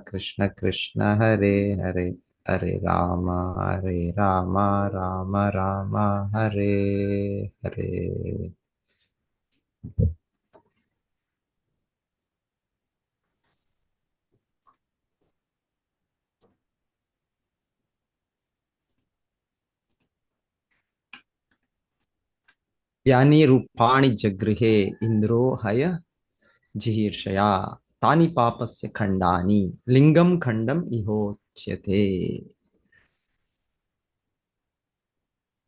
ಕೃಷ್ಣ ಕೃಷ್ಣ ಹರೇ ಹರೇ ಹರೇ ರಾಮ ರಾಮ ರಾಮ ಹರೇ ಹರೇ. ಯಾನಿ ರೂಪಾಣಿ ಜಗೃಹೆ ಇಂದ್ರೋ ಹಯ ಜಿಹೀರ್ಷಯ ತಾನಿ ಪಾಪಸ್ಯ ಖಂಡಾನಿ ಲಿಂಗಂ ಖಂಡಂ ಇಹೋಚ್ಯತೆ.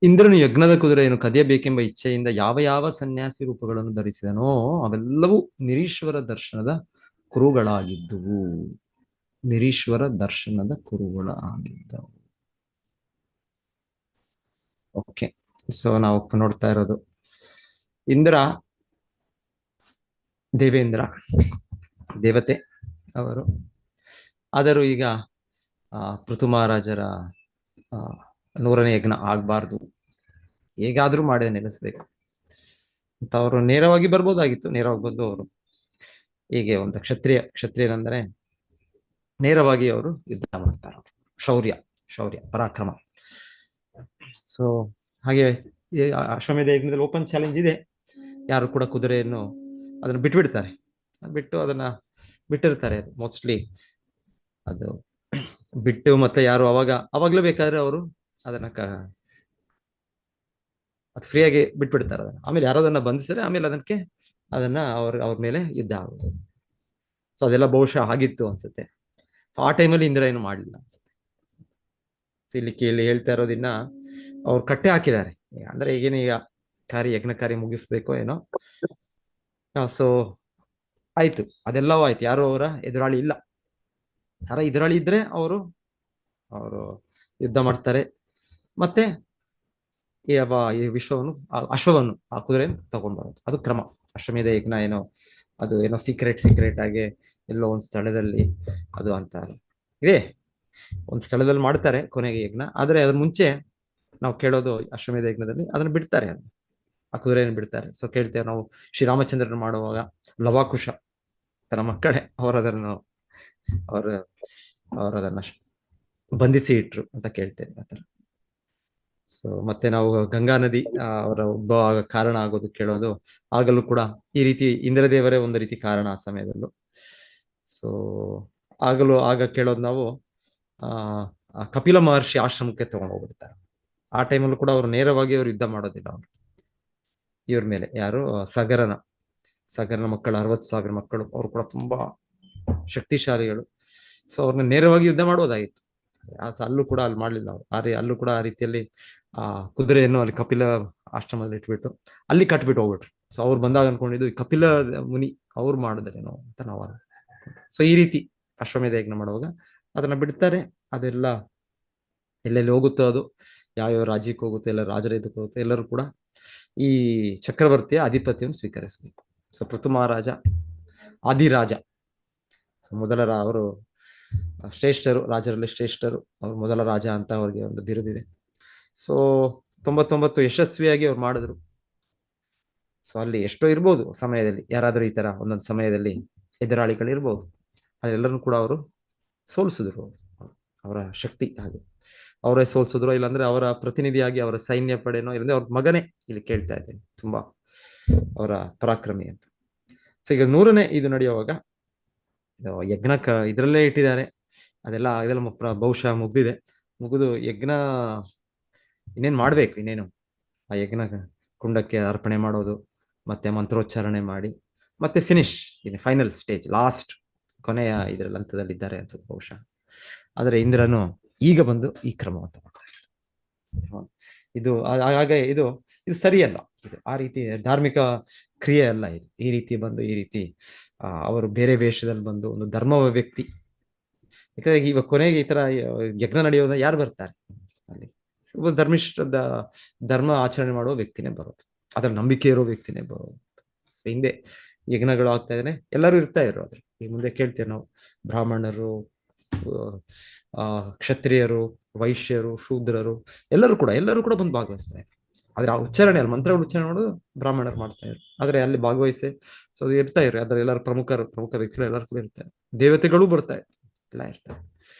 ಇಂದ್ರನು ಯಜ್ಞದ ಕುದುರೆಯನ್ನು ಕದಿಯಬೇಕೆಂಬ ಇಚ್ಛೆಯಿಂದ ಯಾವ ಯಾವ ಸನ್ಯಾಸಿ ರೂಪಗಳನ್ನು ಧರಿಸಿದನೋ ಅವೆಲ್ಲವೂ ನಿರೀಶ್ವರ ದರ್ಶನದ ಕುರುಗಳಾಗಿದ್ದುವು. ನಿರೀಶ್ವರ ದರ್ಶನದ ಕುರುಗಳಾಗಿದ್ದವು. ಓಕೆ, ಸೊ ನಾವು ನೋಡ್ತಾ ಇರೋದು ಇಂದ್ರ, ದೇವೇಂದ್ರ ದೇವತೆ ಅವರು. ಆದರೂ ಈಗ ಪೃಥು ಮಹಾರಾಜರ 100ನೇ ಯಜ್ಞ ಆಗ್ಬಾರ್ದು, ಹೇಗಾದ್ರೂ ಮಾಡಿ ನಿಲ್ಲಿಸ್ಬೇಕು ಅಂತ ಅವರು ನೇರವಾಗಿ ಬರ್ಬೋದಾಗಿತ್ತು. ನೇರವಾಗಿ ಬಂದು ಅವರು ಹೀಗೆ ಒಂದು ಕ್ಷತ್ರಿಯರಂದ್ರೆ ನೇರವಾಗಿ ಅವರು ಯುದ್ಧ ಮಾಡ್ತಾರೆ. ಶೌರ್ಯ ಪರಾಕ್ರಮ. ಸೊ ಹಾಗೆ ಅಶ್ವಮೇಧ ಯಜ್ಞದಲ್ಲಿ ಓಪನ್ ಚಾಲೆಂಜ್ ಇದೆ. ಯಾರು ಕೂಡ ಕುದುರೆಯನ್ನು ಅದನ್ನು ಬಿಟ್ಬಿಡ್ತಾರೆ, ಅದನ್ನ ಬಿಟ್ಟಿರ್ತಾರೆ ಮೋಸ್ಟ್ಲಿ. ಅದು ಬಿಟ್ಟು ಮತ್ತೆ ಯಾರು ಅವಾಗ್ಲೂ ಬೇಕಾದ್ರೆ ಅವರು ಅದನ್ನ ಅದು ಫ್ರೀಯಾಗಿ ಬಿಟ್ಬಿಡ್ತಾರೆ. ಆಮೇಲೆ ಯಾರೋ ಅದನ್ನ ಬಂಧಿಸಿದ್ರೆ ಆಮೇಲೆ ಅದನ್ನ ಅವ್ರ ಮೇಲೆ ಯುದ್ಧ ಆಗೋದು. ಸೊ ಅದೆಲ್ಲ ಬಹುಶಃ ಆಗಿತ್ತು ಅನ್ಸುತ್ತೆ. ಸೊ ಆ ಟೈಮಲ್ಲಿ ಇಂದ್ರ ಏನು ಮಾಡಲಿಲ್ಲ ಅನ್ಸುತ್ತೆ. ಸೊ ಇಲ್ಲಿ ಹೇಳ್ತಾ ಇರೋದಿನ್ನ ಅವ್ರು ಕಟ್ಟೆ ಹಾಕಿದ್ದಾರೆ. ಅಂದ್ರೆ ಈಗೇನು ಈಗ ಯಜ್ಞ ಕಾರ್ಯ ಮುಗಿಸ್ಬೇಕೋ ಏನೋ. ಸೊ ಆಯ್ತು, ಅದೆಲ್ಲವೂ ಆಯ್ತು. ಯಾರು ಅವರ ಎದುರಾಳಿ ಇಲ್ಲ. ಯಾರ ಎದುರಾಳಿ ಇದ್ರೆ ಅವರು ಯುದ್ಧ ಮಾಡ್ತಾರೆ. ಮತ್ತೆ ಈ ಅಶ್ವವನ್ನು ಆ ಕುದುರೆಯನ್ನು ತಗೊಂಡ್ ಬರೋದು, ಅದು ಕ್ರಮ. ಅಶ್ವಮೇಧ ಯಜ್ಞ ಏನೋ ಅದು ಏನೋ ಸೀಕ್ರೆಟ್ ಆಗಿ ಎಲ್ಲೋ ಒಂದ್ ಸ್ಥಳದಲ್ಲಿ ಅದು ಅಂತ ಇದೆ. ಒಂದ್ ಸ್ಥಳದಲ್ಲಿ ಮಾಡ್ತಾರೆ ಕೊನೆಗೆ ಯಜ್ಞ. ಆದ್ರೆ ಅದ್ರ ಮುಂಚೆ ನಾವು ಕೇಳೋದು ಅಶ್ವಮೇಧ ಯಜ್ಞದಲ್ಲಿ ಅದನ್ನ ಬಿಡ್ತಾರೆ, ಆ ಕುದುರೆಯನ್ನು ಬಿಡ್ತಾರೆ. ಸೊ ಕೇಳ್ತೇವೆ ನಾವು ಶ್ರೀರಾಮಚಂದ್ರನ ಮಾಡುವಾಗ ಲವಾಕುಶ ತನ್ನ ಮಕ್ಕಳೇ ಅವರದನ್ನ ಬಂಧಿಸಿ ಇಟ್ರು ಅಂತ ಕೇಳ್ತೇವೆ ಆತರ. ಸೊ ಮತ್ತೆ ನಾವು ಗಂಗಾ ನದಿ ಅವರ ಉದ್ಭವ ಕಾರಣ ಆಗೋದು ಕೇಳೋದು, ಆಗಲೂ ಕೂಡ ಈ ರೀತಿ ಇಂದ್ರದೇವರೇ ಒಂದು ರೀತಿ ಕಾರಣ ಆ ಸಮಯದಲ್ಲೂ. ಸೊ ಆಗ ಕೇಳೋದು ನಾವು ಕಪಿಲ ಮಹರ್ಷಿ ಆಶ್ರಮಕ್ಕೆ ತಗೊಂಡು ಹೋಗ್ಬಿಡ್ತಾರೆ. ಆ ಟೈಮಲ್ಲೂ ಕೂಡ ಅವರು ನೇರವಾಗಿ ಅವರು ಯುದ್ಧ ಮಾಡೋದಿಲ್ಲ. ಅವರು ಇವ್ರ ಮೇಲೆ ಯಾರು ಸಗರನ ಮಕ್ಕಳು 60,000 ಮಕ್ಕಳು, ಅವರು ಕೂಡ ತುಂಬಾ ಶಕ್ತಿಶಾಲಿಗಳು. ಸೊ ಅವ್ರನ್ನ ನೇರವಾಗಿ ಯುದ್ಧ ಮಾಡೋದಾಗಿತ್ತು. ಅಲ್ಲೂ ಕೂಡ ಅಲ್ಲಿ ಮಾಡ್ಲಿಲ್ಲ ಅವರು. ಅಲ್ಲೂ ಕೂಡ ಆ ರೀತಿಯಲ್ಲಿ ಕುದುರೆಯನ್ನು ಅಲ್ಲಿ ಕಪಿಲ ಆಶ್ರಮದಲ್ಲಿ ಇಟ್ಬಿಟ್ಟು ಅಲ್ಲಿ ಕಟ್ಬಿಟ್ಟು ಹೋಗ್ಬಿಟ್ರು. ಸೊ ಅವ್ರು ಬಂದಾಗ ಅನ್ಕೊಂಡಿದ್ದು ಕಪಿಲ ಮುನಿ ಅವ್ರು ಮಾಡಿದ್ರೇನೋ ಅಂತ ನಾವು. ಸೊ ಈ ರೀತಿ ಅಶ್ವಮೇಧ ಯಜ್ಞ ಮಾಡುವಾಗ ಅದನ್ನ ಬಿಡ್ತಾರೆ. ಅದೆಲ್ಲ ಎಲ್ಲೆಲ್ಲಿ ಹೋಗುತ್ತೋ ಅದು, ಯಾವ್ಯಾವ ರಾಜ್ಯಕ್ಕೆ ಹೋಗುತ್ತೆ, ಎಲ್ಲ ರಾಜರ ಇದಕ್ಕೆ ಹೋಗುತ್ತೆ, ಎಲ್ಲರೂ ಕೂಡ ಈ ಚಕ್ರವರ್ತಿಯ ಆಧಿಪತ್ಯವನ್ನು ಸ್ವೀಕರಿಸಬೇಕು. ಸೊ ಪೃಥು ಮಹಾರಾಜ ಆದಿರಾಜ, ಅವರು ಶ್ರೇಷ್ಠರು, ರಾಜರಲ್ಲಿ ಶ್ರೇಷ್ಠರು. ಅವ್ರು ಮೊದಲ ರಾಜ ಅಂತ ಅವ್ರಿಗೆ ಒಂದು ಬಿರುದಿದೆ. ಸೊ 99 ಯಶಸ್ವಿಯಾಗಿ ಅವ್ರು ಮಾಡಿದ್ರು. ಸೊ ಅಲ್ಲಿ ಎಷ್ಟೋ ಇರ್ಬೋದು ಸಮಯದಲ್ಲಿ, ಯಾರಾದ್ರೂ ಈ ತರ ಒಂದೊಂದು ಸಮಯದಲ್ಲಿ ಎದುರಾಳಿಗಳು ಇರ್ಬೋದು. ಅದೆಲ್ಲರೂ ಕೂಡ ಅವರು ಸೋಲಿಸಿದ್ರು. ಅವರ ಶಕ್ತಿ ಹಾಗೆ ಅವರೇ ಸೋಲ್ಸಿದ್ರು. ಇಲ್ಲಾಂದ್ರೆ ಅವರ ಪ್ರತಿನಿಧಿಯಾಗಿ ಅವರ ಸೈನ್ಯ ಪಡೆನೋ, ಇಲ್ಲಂದ್ರೆ ಅವ್ರ ಮಗನೇ ಇಲ್ಲಿ ಕೇಳ್ತಾ ಇದ್ದೇನೆ ತುಂಬಾ ಅವರ ಪರಾಕ್ರಮಿ ಅಂತ. ಸೊ ಈಗ 100ನೇ ಇದು ನಡೆಯುವಾಗ ಯಜ್ಞ ಇದ್ರಲ್ಲೇ ಇಟ್ಟಿದ್ದಾರೆ. ಅದೆಲ್ಲ ಬಹುಶಃ ಮುಗಿದು ಯಜ್ಞ ಇನ್ನೇನು ಮಾಡ್ಬೇಕು. ಇನ್ನೇನು ಆ ಯಜ್ಞ ಕುಂಡಕ್ಕೆ ಅರ್ಪಣೆ ಮಾಡೋದು, ಮತ್ತೆ ಮಂತ್ರೋಚ್ಚಾರಣೆ ಮಾಡಿ ಮತ್ತೆ ಫಿನಿಶ್. ಇನ್ನು ಫೈನಲ್ ಸ್ಟೇಜ್, ಲಾಸ್ಟ್ ಕೊನೆಯ ಇದರಲ್ಲಿ ಹಂತದಲ್ಲಿದ್ದಾರೆ ಅನ್ಸುತ್ತೆ ಬಹುಶಃ. ಆದ್ರೆ ಇಂದ್ರನು ಈಗ ಬಂದು ಈ ಕ್ರಮವನ್ನು ಮಾಡ್ತಾರೆ. ಹಾಗೆ ಇದು ಸರಿಯಲ್ಲ. ಇದು ಆ ರೀತಿ ಧಾರ್ಮಿಕ ಕ್ರಿಯೆ ಅಲ್ಲ ಇದು. ಈ ರೀತಿ ಬಂದು ಈ ರೀತಿ ಅವರು ಬೇರೆ ವೇಷದಲ್ಲಿ ಬಂದು ಒಂದು ಧರ್ಮ ವ್ಯಕ್ತಿ. ಯಾಕಂದ್ರೆ ಇವಾಗ ಕೊನೆಗೆ ಈ ತರ ಯಜ್ಞ ನಡೆಯೋದ ಯಾರು ಬರ್ತಾರೆ ಅಲ್ಲಿ? ಧರ್ಮ ಆಚರಣೆ ಮಾಡುವ ವ್ಯಕ್ತಿನೇ ಬರೋದು, ಅದ್ರ ನಂಬಿಕೆ ಇರೋ ವ್ಯಕ್ತಿನೇ ಬರೋದು. ಹಿಂದೆ ಯಜ್ಞಗಳು ಆಗ್ತಾ ಇದ್ರೆ ಎಲ್ಲರೂ ಇರ್ತಾ ಇರೋ ಅದ್ರ. ಈ ಮುಂದೆ ಕೇಳ್ತೇವೆ ನಾವು, ಬ್ರಾಹ್ಮಣರು, ಕ್ಷತ್ರಿಯರು, ವೈಶ್ಯರು, ಶೂದ್ರರು ಎಲ್ಲರೂ ಕೂಡ ಬಂದು ಭಾಗವಹಿಸ್ತಾ ಇದ್ರು. ಆದ್ರೆ ಆ ಉಚ್ಚಾರಣೆ ಅಲ್ಲಿ ಮಂತ್ರಗಳು ಉಚ್ಚಾರಣೆ ಮಾಡೋದು ಬ್ರಾಹ್ಮಣರು ಮಾಡ್ತಾ ಇದ್ರು. ಆದ್ರೆ ಅಲ್ಲಿ ಭಾಗವಹಿಸಿ ಸೊ ಇರ್ತಾ ಇದ್ರು. ಅದ್ರ ಎಲ್ಲರೂ ಪ್ರಮುಖ ವ್ಯಕ್ತಿಗಳು ಎಲ್ಲರೂ ಕೂಡ ಇರ್ತಾರೆ. ದೇವತೆಗಳು ಬರ್ತಾ ಇದ್ರು. ಎಲ್ಲ ಇರ್ತದೆ.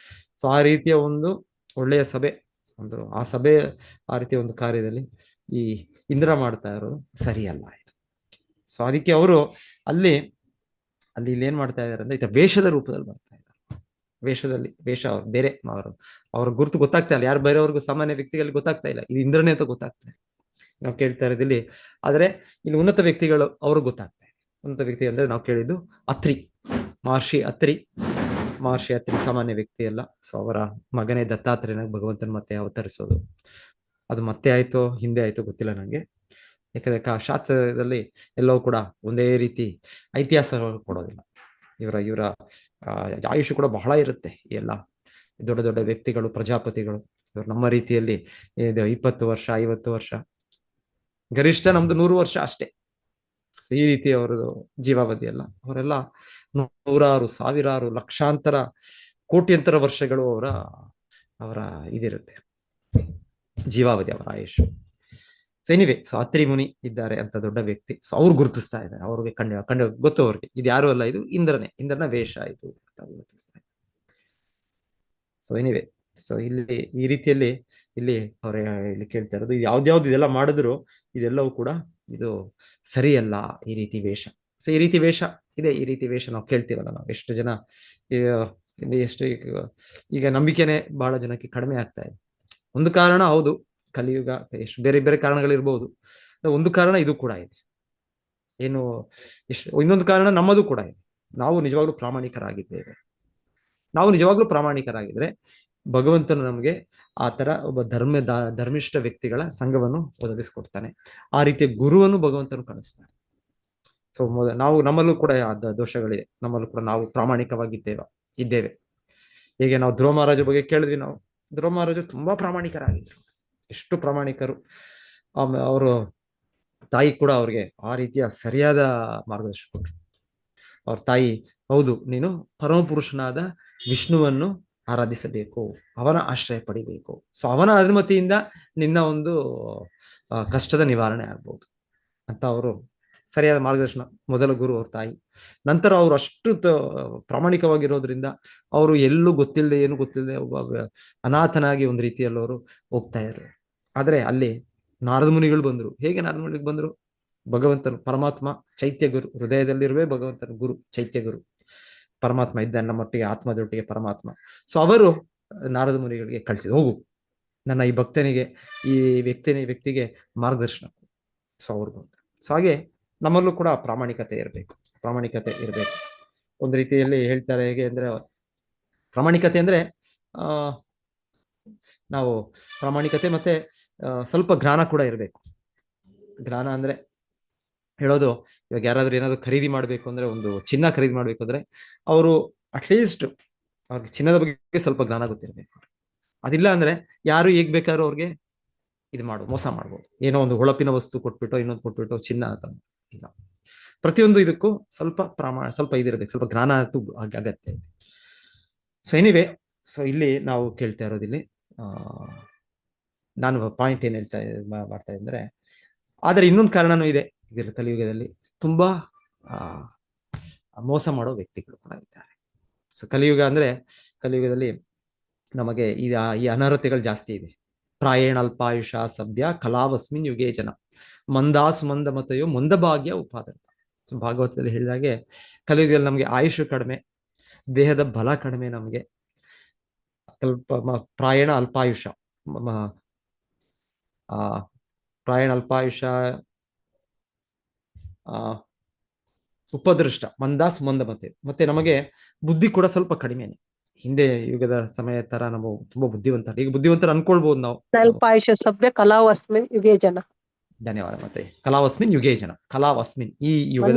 ಸೊ ಆ ರೀತಿಯ ಒಂದು ಒಳ್ಳೆಯ ಸಭೆ, ಒಂದು ಆ ಸಭೆ ಆ ರೀತಿಯ ಒಂದು ಕಾರ್ಯದಲ್ಲಿ ಈ ಇಂದ್ರ ಮಾಡ್ತಾ ಇರೋದು ಸರಿಯಲ್ಲ ಇದು. ಸೊ ಅದಕ್ಕೆ ಅವರು ಅಲ್ಲಿ ಅಲ್ಲಿ ಇಲ್ಲಿ ಏನ್ ಮಾಡ್ತಾ ಇದಾರೆ ಅಂದ್ರೆ ವೇಷದ ರೂಪದಲ್ಲಿ ಬರ್ತಾ ಇದ್ದಾರೆ. ವೇಷ ಬೇರೆ ಅವ್ರ ಗುರುತು ಗೊತ್ತಾಗ್ತಾ ಇಲ್ಲ, ಯಾರು ಬೇರೆಯವ್ರಿಗೂ ಸಾಮಾನ್ಯ ವ್ಯಕ್ತಿಗಳಿಗೆ ಗೊತ್ತಾಗ್ತಾ ಇಲ್ಲ ಇದು ಇಂದ್ರನೇ ಅಂತ ಗೊತ್ತಾಗ್ತಾ ಇದೆ. ನಾವು ಕೇಳ್ತಾ ಇರೋದಿಲ್ಲಿ. ಆದ್ರೆ ಇಲ್ಲಿ ಉನ್ನತ ವ್ಯಕ್ತಿಗಳು ಅವ್ರಿಗೆ ಗೊತ್ತಾಗ್ತಾ ಇದೆ. ಉನ್ನತ ವ್ಯಕ್ತಿ ಅಂದ್ರೆ ನಾವು ಕೇಳಿದ್ದು ಅತ್ರಿ, ಮಹರ್ಷಿ ಅತ್ರಿ ಸಾಮಾನ್ಯ ವ್ಯಕ್ತಿ ಅಲ್ಲ. ಸೊ ಅವರ ಮಗನೇ ದತ್ತಾತ್ರೇಯನಾಗಿ ಭಗವಂತನ ಮತ್ತೆ ಅವತರಿಸೋದು, ಅದು ಮತ್ತೆ ಆಯ್ತೋ ಹಿಂದೆ ಆಯ್ತೋ ಗೊತ್ತಿಲ್ಲ ನಂಗೆ. ಯಾಕಂದ್ರೆ ಶಾಸ್ತ್ರದಲ್ಲಿ ಎಲ್ಲವೂ ಕೂಡ ಒಂದೇ ರೀತಿ ಇತಿಹಾಸಗಳು ಕೊಡೋದಿಲ್ಲ. ಇವರ ಆಯುಷ್ಯ ಕೂಡ ಬಹಳ ಇರುತ್ತೆ. ಎಲ್ಲ ದೊಡ್ಡ ದೊಡ್ಡ ವ್ಯಕ್ತಿಗಳು, ಪ್ರಜಾಪತಿಗಳು, ಇವರು ನಮ್ಮ ರೀತಿಯಲ್ಲಿ 20 ವರ್ಷ 50 ವರ್ಷ, ಗರಿಷ್ಠ ನಮ್ದು 100 ವರ್ಷ ಅಷ್ಟೇ. ಈ ರೀತಿ ಅವರದು ಜೀವಾವಧಿ ಅಲ್ಲ. ಅವರೆಲ್ಲ ನೂರಾರು, ಸಾವಿರಾರು, ಲಕ್ಷಾಂತರ, ಕೋಟ್ಯಂತರ ವರ್ಷಗಳು ಅವರ ಇದಿರುತ್ತೆ ಜೀವಾವಧಿ, ಅವರ ಆಯುಷ್. ಸೊ ಎನಿವೆ, ಸೊ ಅತ್ರಿ ಮುನಿ ಇದ್ದಾರೆ ಅಂತ ದೊಡ್ಡ ವ್ಯಕ್ತಿ. ಸೊ ಅವ್ರು ಗುರುತಿಸ್ತಾ ಇದ್ದಾರೆ, ಅವ್ರಿಗೆ ಕಂಡು ಗೊತ್ತು ಅವ್ರಿಗೆ ಇದು ಯಾರು ಅಲ್ಲ, ಇದು ಇಂದ್ರನ ವೇಷ ಇದು ಅಂತ ಗುರುತಿಸ್ತಾರೆ. ಸೊ ಎನಿವೆ, ಸೊ ಇಲ್ಲಿ ಈ ರೀತಿಯಲ್ಲಿ ಇಲ್ಲಿ ಇಲ್ಲಿ ಕೇಳ್ತಾ ಇರೋದು, ಯಾವ್ದ್ಯಾವ್ದು ಇದೆಲ್ಲ ಮಾಡಿದ್ರು ಇದೆಲ್ಲವೂ ಕೂಡ ಇದು ಸರಿಯಲ್ಲ, ಈ ರೀತಿ ವೇಷ. ಸೊ ಈ ರೀತಿ ವೇಷ ಇದೆ, ಈ ರೀತಿ ವೇಷ ನಾವು ಕೇಳ್ತೀವಲ್ಲ, ನಾವು ಎಷ್ಟು ಜನ ಎಷ್ಟು ಈಗ ನಂಬಿಕೆನೆ ಬಹಳ ಜನಕ್ಕೆ ಕಡಿಮೆ ಆಗ್ತಾ ಇದೆ. ಒಂದು ಕಾರಣ ಹೌದು, ಕಲಿಯುಗ, ಎಷ್ಟು ಬೇರೆ ಬೇರೆ ಕಾರಣಗಳಿರ್ಬೋದು. ಒಂದು ಕಾರಣ ಇದು ಕೂಡ ಇದೆ. ಏನು ಇನ್ನೊಂದು ಕಾರಣ ನಮ್ಮದು ಕೂಡ ಇದೆ. ನಾವು ನಿಜವಾಗ್ಲೂ ಪ್ರಾಮಾಣಿಕರಾಗಿದ್ರೆ ಭಗವಂತನು ನಮಗೆ ಆ ತರ ಒಬ್ಬ ಧರ್ಮಿಷ್ಠ ವ್ಯಕ್ತಿಗಳ ಸಂಘವನ್ನು ಒದಗಿಸ್ಕೊಡ್ತಾನೆ. ಆ ರೀತಿಯ ಗುರುವನ್ನು ಭಗವಂತನು ಕಳಿಸ್ತಾನೆ. ಸೊ ನಮ್ಮಲ್ಲೂ ಕೂಡ ದೋಷಗಳಿದೆ, ನಮ್ಮಲ್ಲೂ ಕೂಡ ನಾವು ಇದ್ದೇವೆ. ಹೇಗೆ ನಾವು ಧ್ರುವ ಮಹಾರಾಜ ಬಗ್ಗೆ ಕೇಳಿದ್ವಿ. ನಾವು ಧ್ರುವ ಮಹಾರಾಜು ತುಂಬಾ ಪ್ರಾಮಾಣಿಕರಾಗಿದ್ರು. ಎಷ್ಟು ಪ್ರಾಮಾಣಿಕರು. ಅವರು ತಾಯಿ ಕೂಡ ಅವ್ರಿಗೆ ಆ ರೀತಿಯ ಸರಿಯಾದ ಮಾರ್ಗದರ್ಶನ ಕೊಟ್ರು. ಅವ್ರ ತಾಯಿ, ಹೌದು, ನೀನು ಪರಮಪುರುಷನಾದ ವಿಷ್ಣುವನ್ನು ಆರಾಧಿಸಬೇಕು, ಅವನ ಆಶ್ರಯ ಪಡಿಬೇಕು. ಸೊ ಅವನ ಅನುಮತಿಯಿಂದ ನಿನ್ನ ಒಂದು ಕಷ್ಟದ ನಿವಾರಣೆ ಆಗ್ಬೋದು ಅಂತ ಅವರು ಸರಿಯಾದ ಮಾರ್ಗದರ್ಶನ. ಮೊದಲ ಗುರು ಅವ್ರ ತಾಯಿ. ನಂತರ ಅವ್ರು ಅಷ್ಟು ಪ್ರಾಮಾಣಿಕವಾಗಿರೋದ್ರಿಂದ ಅವರು ಎಲ್ಲೂ ಏನು ಗೊತ್ತಿಲ್ಲದೆ ಒಬ್ಬ ಅನಾಥನಾಗಿ ಒಂದು ರೀತಿಯಲ್ಲಿ ಅವರು ಹೋಗ್ತಾ ಇದ್ರು. ಆದ್ರೆ ಅಲ್ಲಿ ನಾರದ ಮುನಿಗಳು ಬಂದ್ರು. ಹೇಗೆ ನಾರದ ಮುನಿಗಳು ಬಂದ್ರು? ಭಗವಂತನು ಪರಮಾತ್ಮ ಚೈತ್ಯ ಗುರು, ಹೃದಯದಲ್ಲಿರುವೆ ಭಗವಂತನ ಗುರು ಚೈತ್ಯ ಗುರು, ಪರಮಾತ್ಮ ಇದ್ದಾನೆ ನಮ್ಮೊಟ್ಟಿಗೆ, ಆತ್ಮದೊಟ್ಟಿಗೆ ಪರಮಾತ್ಮ. ಸೊ ಅವರು ನಾರದ ಮುನಿಗಳಿಗೆ ಕಳಿಸಿದ್ರು, ಹೋಗು ನನ್ನ ಈ ಭಕ್ತನಿಗೆ, ಈ ವ್ಯಕ್ತಿಗೆ ಮಾರ್ಗದರ್ಶನ. ಸೊ ಅವ್ರು ಬಂದ್ರು. ಸೊ ಹಾಗೆ ನಮ್ಮಲ್ಲೂ ಕೂಡ ಪ್ರಾಮಾಣಿಕತೆ ಇರಬೇಕು. ಒಂದು ರೀತಿಯಲ್ಲಿ ಹೇಳ್ತಾರೆ, ಹೇಗೆ ಅಂದ್ರೆ ಪ್ರಾಮಾಣಿಕತೆ ಅಂದ್ರೆ ನಾವು ಪ್ರಾಮಾಣಿಕತೆ ಮತ್ತೆ ಸ್ವಲ್ಪ ಜ್ಞಾನ ಕೂಡ ಇರಬೇಕು. ಜ್ಞಾನ ಅಂದ್ರೆ ಹೇಳೋದು, ಇವಾಗ ಯಾರಾದ್ರೂ ಏನಾದ್ರು ಖರೀದಿ ಮಾಡ್ಬೇಕು ಅಂದ್ರೆ, ಒಂದು ಚಿನ್ನ ಖರೀದಿ ಮಾಡ್ಬೇಕು ಅಂದ್ರೆ ಅವರು ಅಟ್ಲೀಸ್ಟ್ ಅವ್ರಿಗೆ ಚಿನ್ನದ ಬಗ್ಗೆ ಸ್ವಲ್ಪ ಜ್ಞಾನ ಗೊತ್ತಿರ್ಬೇಕು. ಅದಿಲ್ಲ ಅಂದ್ರೆ ಯಾರು ಹೇಗ್ ಬೇಕಾದ್ರೂ ಅವ್ರಿಗೆ ಮೋಸ ಮಾಡ್ಬೋದು. ಏನೋ ಒಂದು ಹೊಳಪಿನ ವಸ್ತು ಕೊಟ್ಬಿಟ್ಟು ಇನ್ನೊಂದು ಕೊಟ್ಬಿಟ್ಟು ಚಿನ್ನ ಅಂತ ಇಲ್ಲ. ಪ್ರತಿಯೊಂದು ಇದಕ್ಕೂ ಸ್ವಲ್ಪ ಇದಿರ್ಬೇಕು, ಸ್ವಲ್ಪ ಜ್ಞಾನ ಅಂತೂ ಅಗತ್ಯ ಇದೆ. ಸೊ ಎನಿವೆ, ಸೊ ಇಲ್ಲಿ ನಾವು ಕೇಳ್ತಾ ಇರೋದಿಲ್ಲಿ ನಾನು ಪಾಯಿಂಟ್ ಏನ್ ಮಾಡ್ತಾ ಇದ್ರೆ, ಆದರೆ ಇನ್ನೊಂದು ಕಾರಣನೂ ಇದೆ. ಇದರ ಕಲಿಯುಗದಲ್ಲಿ ತುಂಬಾ ಮೋಸ ಮಾಡೋ ವ್ಯಕ್ತಿಗಳು ಕೂಡ ಇದ್ದಾರೆ. ಸೊ ಕಲಿಯುಗದಲ್ಲಿ ನಮಗೆ ಈ ಅನರ್ಹತೆಗಳು ಜಾಸ್ತಿ ಇದೆ. ಪ್ರಾಯೇಣ ಅಲ್ಪಾಯುಷ ಸಭ್ಯ ಕಲಾವಸ್ಮಿನ್ ಯುಗೇ ಜನ ಮಂದಾಸು ಮಂದ ಮತಯೋ ಮಂದಭಾಗ್ಯ ಉಪಾದರ್ಥ. ಭಾಗವತದಲ್ಲಿ ಹೇಳಿದಾಗೆ ಕಲಿಯುಗದಲ್ಲಿ ನಮಗೆ ಆಯುಷ್ ಕಡಿಮೆ, ದೇಹದ ಬಲ ಕಡಿಮೆ. ನಮಗೆ ಪ್ರಾಯಣ ಅಲ್ಪಾಯುಷ ಉಪದೃಷ್ಟ ಮಂದಾಸ್ ಮಂದ ಮತ್ತೆ ನಮಗೆ ಬುದ್ಧಿ ಕೂಡ ಸ್ವಲ್ಪ ಕಡಿಮೆನೆ. ಹಿಂದೆ ಯುಗದ ಸಮಯ ತರ ನಾವು ತುಂಬಾ ಬುದ್ಧಿವಂತರು ಅನ್ಕೊಳ್ಬಹುದು ನಾವು. ಅಲ್ಪಾಯುಷ ಸಭ್ಯ ಕಲಾವಸ್ಮಿನ್ ಯುಗೇ ಜನ. ಧನ್ಯವಾದ. ಮತ್ತೆ ಕಲಾವಸ್ಮಿನ್ ಯುಗೇ ಜನ, ಕಲಾವಸ್ಮಿನ್ ಈ ಯುಗದ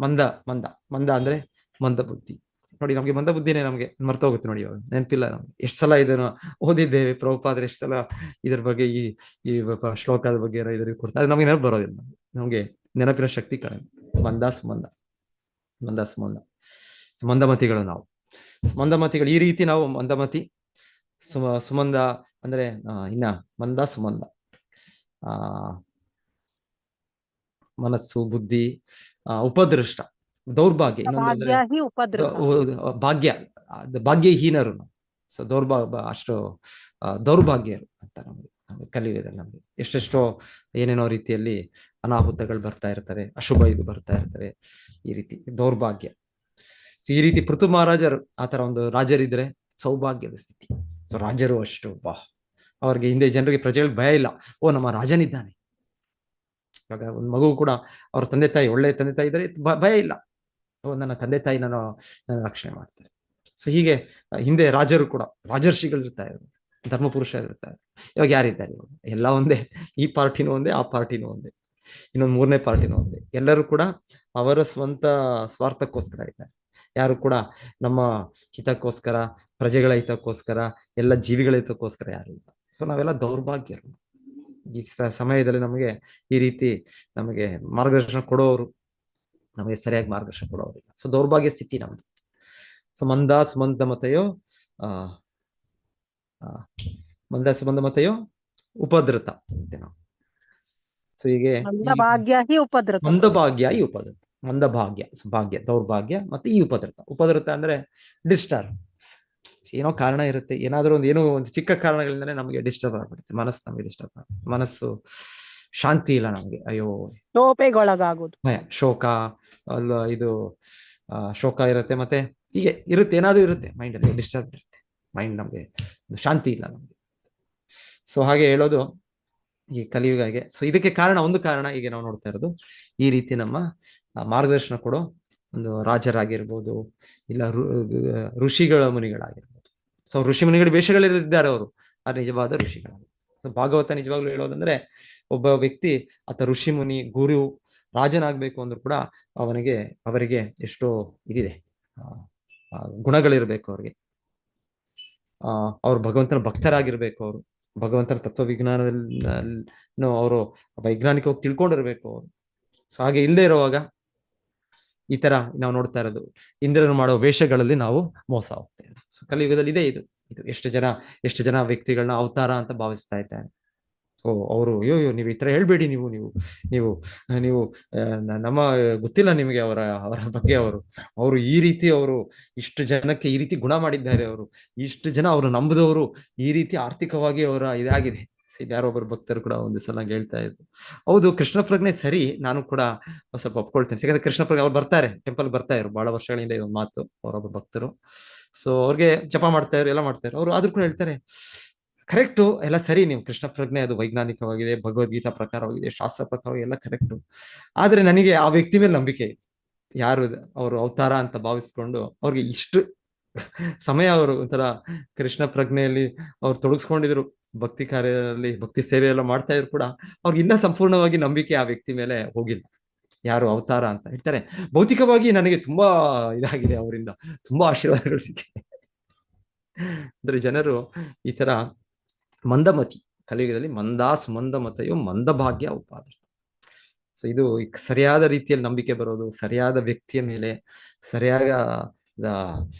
ಮಂದ ಅಂದ್ರೆ ಮಂದ ಬುದ್ಧಿ. ನೋಡಿ, ನಮ್ಗೆ ಮಂದ ಬುದ್ಧಿನೇ ನಮ್ಗೆ ಮರ್ತೋಗುತ್ತೆ. ನೋಡಿ, ನೆನಪಿಲ್ಲ ನಮ್ಗೆ. ಎಷ್ಟು ಸಲ ಇದನ್ನು ಓದಿದ್ದೇವೆ, ಪ್ರಭುಪಾದರು ಎಷ್ಟು ಸಲ ಇದ್ರ ಬಗ್ಗೆ ಈ ಶ್ಲೋಕದ ಬಗ್ಗೆ ಇದ್ರ ಕೊಡ್ತಾರೆ, ಅದು ನಮ್ಗೆ ನೆನಪು ಬರೋದಿಲ್ಲ. ನಮ್ಗೆ ನೆನಪಿನ ಶಕ್ತಿ ಕಡಿಮೆ. ಮಂದಮತಿಗಳು ನಾವು. ಮಂದಮತಿಗಳು ಈ ರೀತಿ ನಾವು ಮಂದಮತಿ ಸುಮಂದ ಅಂದ್ರೆ ಇನ್ನ ಮಂದ ಸುಮಂದ ಮನಸ್ಸು ಬುದ್ಧಿ ಉಪದೃಷ್ಟ ದೌರ್ಭಾಗ್ಯ. ಇನ್ನೊಂದು ಅಂದ್ರೆ ಭಾಗ್ಯ ಹಿ ಉಪದ್ರತ. ಭಾಗ್ಯ, ಭಾಗ್ಯಹೀನರು ನಾವು. ಸೊ ಅಷ್ಟು ದೌರ್ಭಾಗ್ಯರು ಅಂತ ನಮಗೆ ಕಲಿಯುವುದಿಲ್ಲ. ನಮಗೆ ಎಷ್ಟೆಷ್ಟೋ ಏನೇನೋ ರೀತಿಯಲ್ಲಿ ಅನಾಹುತಗಳು ಬರ್ತಾ ಇರ್ತವೆ, ಅಶುಭ ಇದು ಬರ್ತಾ ಇರ್ತವೆ, ಈ ರೀತಿ ದೌರ್ಭಾಗ್ಯ. ಸೊ ಈ ರೀತಿ ಪೃಥು ಮಹಾರಾಜರು ಆತರ ಒಂದು ರಾಜರಿದ್ರೆ ಸೌಭಾಗ್ಯದ ಸ್ಥಿತಿ. ಸೊ ರಾಜರು ಅಷ್ಟು ಅವ್ರಿಗೆ ಹಿಂದೆ ಜನರಿಗೆ ಪ್ರಜೆಗಳಿಗೆ ಭಯ ಇಲ್ಲ. ಓ, ನಮ್ಮ ರಾಜನಿದ್ದಾನೆ. ಇವಾಗ ಒಂದು ಮಗು ಕೂಡ ಅವ್ರ ತಂದೆ ತಾಯಿ ಒಳ್ಳೆ ತಂದೆ ತಾಯಿ ಇದ್ರೆ ಭಯ ಇಲ್ಲ. ಓ, ನನ್ನ ತಂದೆ ತಾಯಿ ನನ್ನ ರಕ್ಷಣೆ ಮಾಡ್ತಾರೆ. ಸೊ ಹೀಗೆ ಹಿಂದೆ ರಾಜರು ಕೂಡ, ರಾಜರ್ಷಿಗಳು ಇರ್ತಾರೆ, ಧರ್ಮ ಪುರುಷರು ಇರ್ತಾರೆ. ಇವಾಗ ಯಾರಿದ್ದಾರೆ? ಇವಾಗ ಎಲ್ಲ ಒಂದೇ. ಈ ಪಾರ್ಟಿನೂ ಒಂದೇ, ಆ ಪಾರ್ಟಿನೂ ಒಂದೇ, ಇನ್ನೊಂದು ಮೂರನೇ ಪಾರ್ಟಿನೂ ಒಂದೇ. ಎಲ್ಲರೂ ಕೂಡ ಅವರ ಸ್ವಂತ ಸ್ವಾರ್ಥಕ್ಕೋಸ್ಕರ ಇದ್ದಾರೆ. ಯಾರು ಕೂಡ ನಮ್ಮ ಹಿತಕ್ಕೋಸ್ಕರ, ಪ್ರಜೆಗಳ ಹಿತಕ್ಕೋಸ್ಕರ, ಎಲ್ಲ ಜೀವಿಗಳ ಹಿತಕ್ಕೋಸ್ಕರ ಯಾರು ಇಲ್ಲ. ಸೊ ನಾವೆಲ್ಲ ದೌರ್ಭಾಗ್ಯರು. ಈ ಸಮಯದಲ್ಲಿ ನಮಗೆ ಈ ರೀತಿ ನಮಗೆ ಮಾರ್ಗದರ್ಶನ ಕೊಡೋರು ನಮಗೆ ಸರಿಯಾಗಿ ಮಾರ್ಗದರ್ಶನ ಕೊಡೋರಿಲ್ಲ. ಸೊ ದೌರ್ಭಾಗ್ಯ ಸ್ಥಿತಿ ನಮ್ದು. ಸೊ ಮಂದ ಸುಮಂದ ಮತೆಯೋ ಉಪದ್ರತ ಅಂತೆ ನಾವು. ಸೊ ಹೀಗೆ ಭಾಗ್ಯ ಹಿ ಉಪದ್ರತ. ಮಂದಭಾಗ್ಯ ಈ ಉಪದ್ರತ. ಮಂದಭಾಗ್ಯ, ಭಾಗ್ಯ, ದೌರ್ಭಾಗ್ಯ, ಮತ್ತೆ ಈ ಉಪದ್ರತ. ಉಪದ್ರತ ಅಂದ್ರೆ ಡಿಸ್ಟರ್ಬ್. ಏನೋ ಕಾರಣ ಇರುತ್ತೆ, ಏನಾದ್ರೂ ಏನೋ ಒಂದು ಚಿಕ್ಕ ಕಾರಣಗಳಿಂದನೇ ನಮಗೆ ಡಿಸ್ಟರ್ಬ್ ಆಗ್ಬಿಡುತ್ತೆ. ಮನಸ್ಸು ನಮಗೆ ಡಿಸ್ಟರ್ಬ್ ಆಗುತ್ತೆ, ಮನಸ್ಸು ಶಾಂತಿ ಇಲ್ಲ ನಮಗೆ. ಅಯ್ಯೋ, ಶೋಪೆಗೊಳಗಾಗೋದು, ಭಯ, ಶೋಕ, ಅಲ್ಲ ಇದು ಶೋಕ ಇರುತ್ತೆ, ಮತ್ತೆ ಹೀಗೆ ಇರುತ್ತೆ, ಏನಾದ್ರೂ ಇರುತ್ತೆ ಮೈಂಡ್ ಅಲ್ಲಿ ಡಿಸ್ಟರ್ಬ್ ಇರುತ್ತೆ. ಮೈಂಡ್ ನಮಗೆ ಶಾಂತಿ ಇಲ್ಲ ನಮಗೆ. ಸೊ ಹಾಗೆ ಹೇಳೋದು ಈ ಕಲಿಯುಗಗೆ. ಸೊ ಇದಕ್ಕೆ ಕಾರಣ, ಒಂದು ಕಾರಣ ಈಗ ನಾವು ನೋಡ್ತಾ ಇರೋದು ಈ ರೀತಿ ನಮ್ಮ ಮಾರ್ಗದರ್ಶನ ಕೊಡೋ ಒಂದು ರಾಜರಾಗಿರ್ಬೋದು, ಇಲ್ಲ ಋಷಿಗಳ ಮುನಿಗಳಾಗಿರ್ಬೋದು. ಸೊ ಋಷಿ ಮುನಿಗಳ ವೇಷಗಳಿದ್ದಾರೆ ಅವರು, ಆ ನಿಜವಾದ ಋಷಿಗಳಾಗಿ. ಸೊ ಭಾಗವತ ನಿಜವಾಗ್ಲೂ ಹೇಳೋದಂದ್ರೆ, ಒಬ್ಬ ವ್ಯಕ್ತಿ ಆತ ಋಷಿ ಮುನಿ ಗುರು ರಾಜನಾಗ್ಬೇಕು ಅಂದ್ರೂ ಕೂಡ ಅವರಿಗೆ ಎಷ್ಟೋ ಇದಿದೆ, ಗುಣಗಳಿರ್ಬೇಕು ಅವ್ರಿಗೆ. ಅವ್ರು ಭಗವಂತನ ಭಕ್ತರಾಗಿರ್ಬೇಕು, ಅವರು ಭಗವಂತನ ತತ್ವವಿಜ್ಞಾನದಲ್ಲಿ ಅವರು ವೈಜ್ಞಾನಿಕವಾಗಿ ತಿಳ್ಕೊಂಡಿರ್ಬೇಕು ಅವರು. ಸೊ ಹಾಗೆ ಇಲ್ಲದೆ ಇರುವಾಗ ಈ ತರ ನಾವು ನೋಡ್ತಾ ಇರೋದು ಇಂದ್ರನು ಮಾಡೋ ವೇಷಗಳಲ್ಲಿ ನಾವು ಮೋಸ ಹೋಗ್ತೇವೆ. ಸೊ ಕಲಿಯುಗದಲ್ಲಿ ಇದೆ ಇದು. ಎಷ್ಟು ಜನ ವ್ಯಕ್ತಿಗಳನ್ನ ಅವತಾರ ಅಂತ ಭಾವಿಸ್ತಾ ಇದ್ದಾರೆ. ಓ, ಅವರು ಅಯ್ಯೋ ನೀವು ಈ ತರ ಹೇಳ್ಬೇಡಿ, ನೀವು ನೀವು ನೀವು ನೀವು ನಮ್ಮ ಗೊತ್ತಿಲ್ಲ ನಿಮಗೆ ಅವರ ಬಗ್ಗೆ. ಅವರು ಈ ರೀತಿ, ಅವರು ಇಷ್ಟು ಜನಕ್ಕೆ ಈ ರೀತಿ ಗುಣ ಮಾಡಿದ್ದಾರೆ, ಅವರು ಇಷ್ಟು ಜನ ಅವರು ನಂಬುದವರು ಈ ರೀತಿ ಆರ್ಥಿಕವಾಗಿ ಅವರ ಇದಾಗಿದೆ. ಯಾರೊಬ್ಬರು ಭಕ್ತರು ಕೂಡ ಒಂದು ಸಲ ಹೇಳ್ತಾ ಇದ್ರು, ಹೌದು ಕೃಷ್ಣ ಪ್ರಜ್ಞೆ ಸರಿ, ನಾನು ಕೂಡ ಸ್ವಲ್ಪ ಒಪ್ಕೊಳ್ತೇನೆ. ಯಾಕಂದ್ರೆ ಕೃಷ್ಣ ಪ್ರಜ್ಞೆ ಅವ್ರು ಬರ್ತಾರೆ, ಟೆಂಪಲ್ ಬರ್ತಾ ಇದ್ರು ಬಹಳ ವರ್ಷಗಳಿಂದ, ಇದೊಂದು ಮಾತು. ಅವರೊಬ್ಬ ಭಕ್ತರು, ಸೊ ಅವ್ರಿಗೆ ಜಪ ಮಾಡ್ತಾ ಇದ್ರು, ಎಲ್ಲ ಮಾಡ್ತಾ ಇದ್ರು. ಅವ್ರು ಆದ್ರೂ ಕೂಡ ಹೇಳ್ತಾರೆ, ಕರೆಕ್ಟು, ಎಲ್ಲ ಸರಿ, ನೀವು ಕೃಷ್ಣ ಪ್ರಜ್ಞೆ ಅದು ವೈಜ್ಞಾನಿಕವಾಗಿದೆ, ಭಗವದ್ಗೀತಾ ಪ್ರಕಾರವಾಗಿದೆ, ಶಾಸ್ತ್ರ ಪ್ರಕಾರವಾಗಿ ಎಲ್ಲ ಕರೆಕ್ಟು. ಆದ್ರೆ ನನಗೆ ಆ ವ್ಯಕ್ತಿ ಮೇಲೆ ನಂಬಿಕೆ ಇದೆ. ಯಾರು ಅವರು ಅವತಾರ ಅಂತ ಭಾವಿಸ್ಕೊಂಡು ಅವ್ರಿಗೆ ಇಷ್ಟು ಸಮಯ ಅವರು ಒಂಥರ ಕೃಷ್ಣ ಪ್ರಜ್ಞೆಯಲ್ಲಿ ಅವ್ರು ತೊಡಗಿಸ್ಕೊಂಡಿದ್ರು, ಭಕ್ತಿ ಕಾರ್ಯದಲ್ಲಿ ಭಕ್ತಿ ಸೇವೆ ಎಲ್ಲ ಮಾಡ್ತಾ ಇದ್ರು ಕೂಡ ಅವ್ರಿಗೆ ಇನ್ನೂ ಸಂಪೂರ್ಣವಾಗಿ ನಂಬಿಕೆ ಆ ವ್ಯಕ್ತಿ ಮೇಲೆ ಹೋಗಿಲ್ಲ. ಯಾರು ಅವತಾರ ಅಂತ ಹೇಳ್ತಾರೆ. ಭೌತಿಕವಾಗಿ ನನಗೆ ತುಂಬಾ ಇದಾಗಿದೆ, ಅವರಿಂದ ತುಂಬಾ ಆಶೀರ್ವಾದಗಳು ಸಿಕ್ಕಿದೆ. ಅಂದ್ರೆ ಜನರು ಈ ತರ ಮಂದಮತಿ, ಕಲಿಯುಗದಲ್ಲಿ ಸುಮಂದ ಮತೆಯು ಮಂದಭಾಗ್ಯ ಉಪಾದ್ರ. ಸೊ ಇದು ಸರಿಯಾದ ರೀತಿಯಲ್ಲಿ ನಂಬಿಕೆ ಬರೋದು, ಸರಿಯಾದ ವ್ಯಕ್ತಿಯ ಮೇಲೆ ಸರಿಯಾದ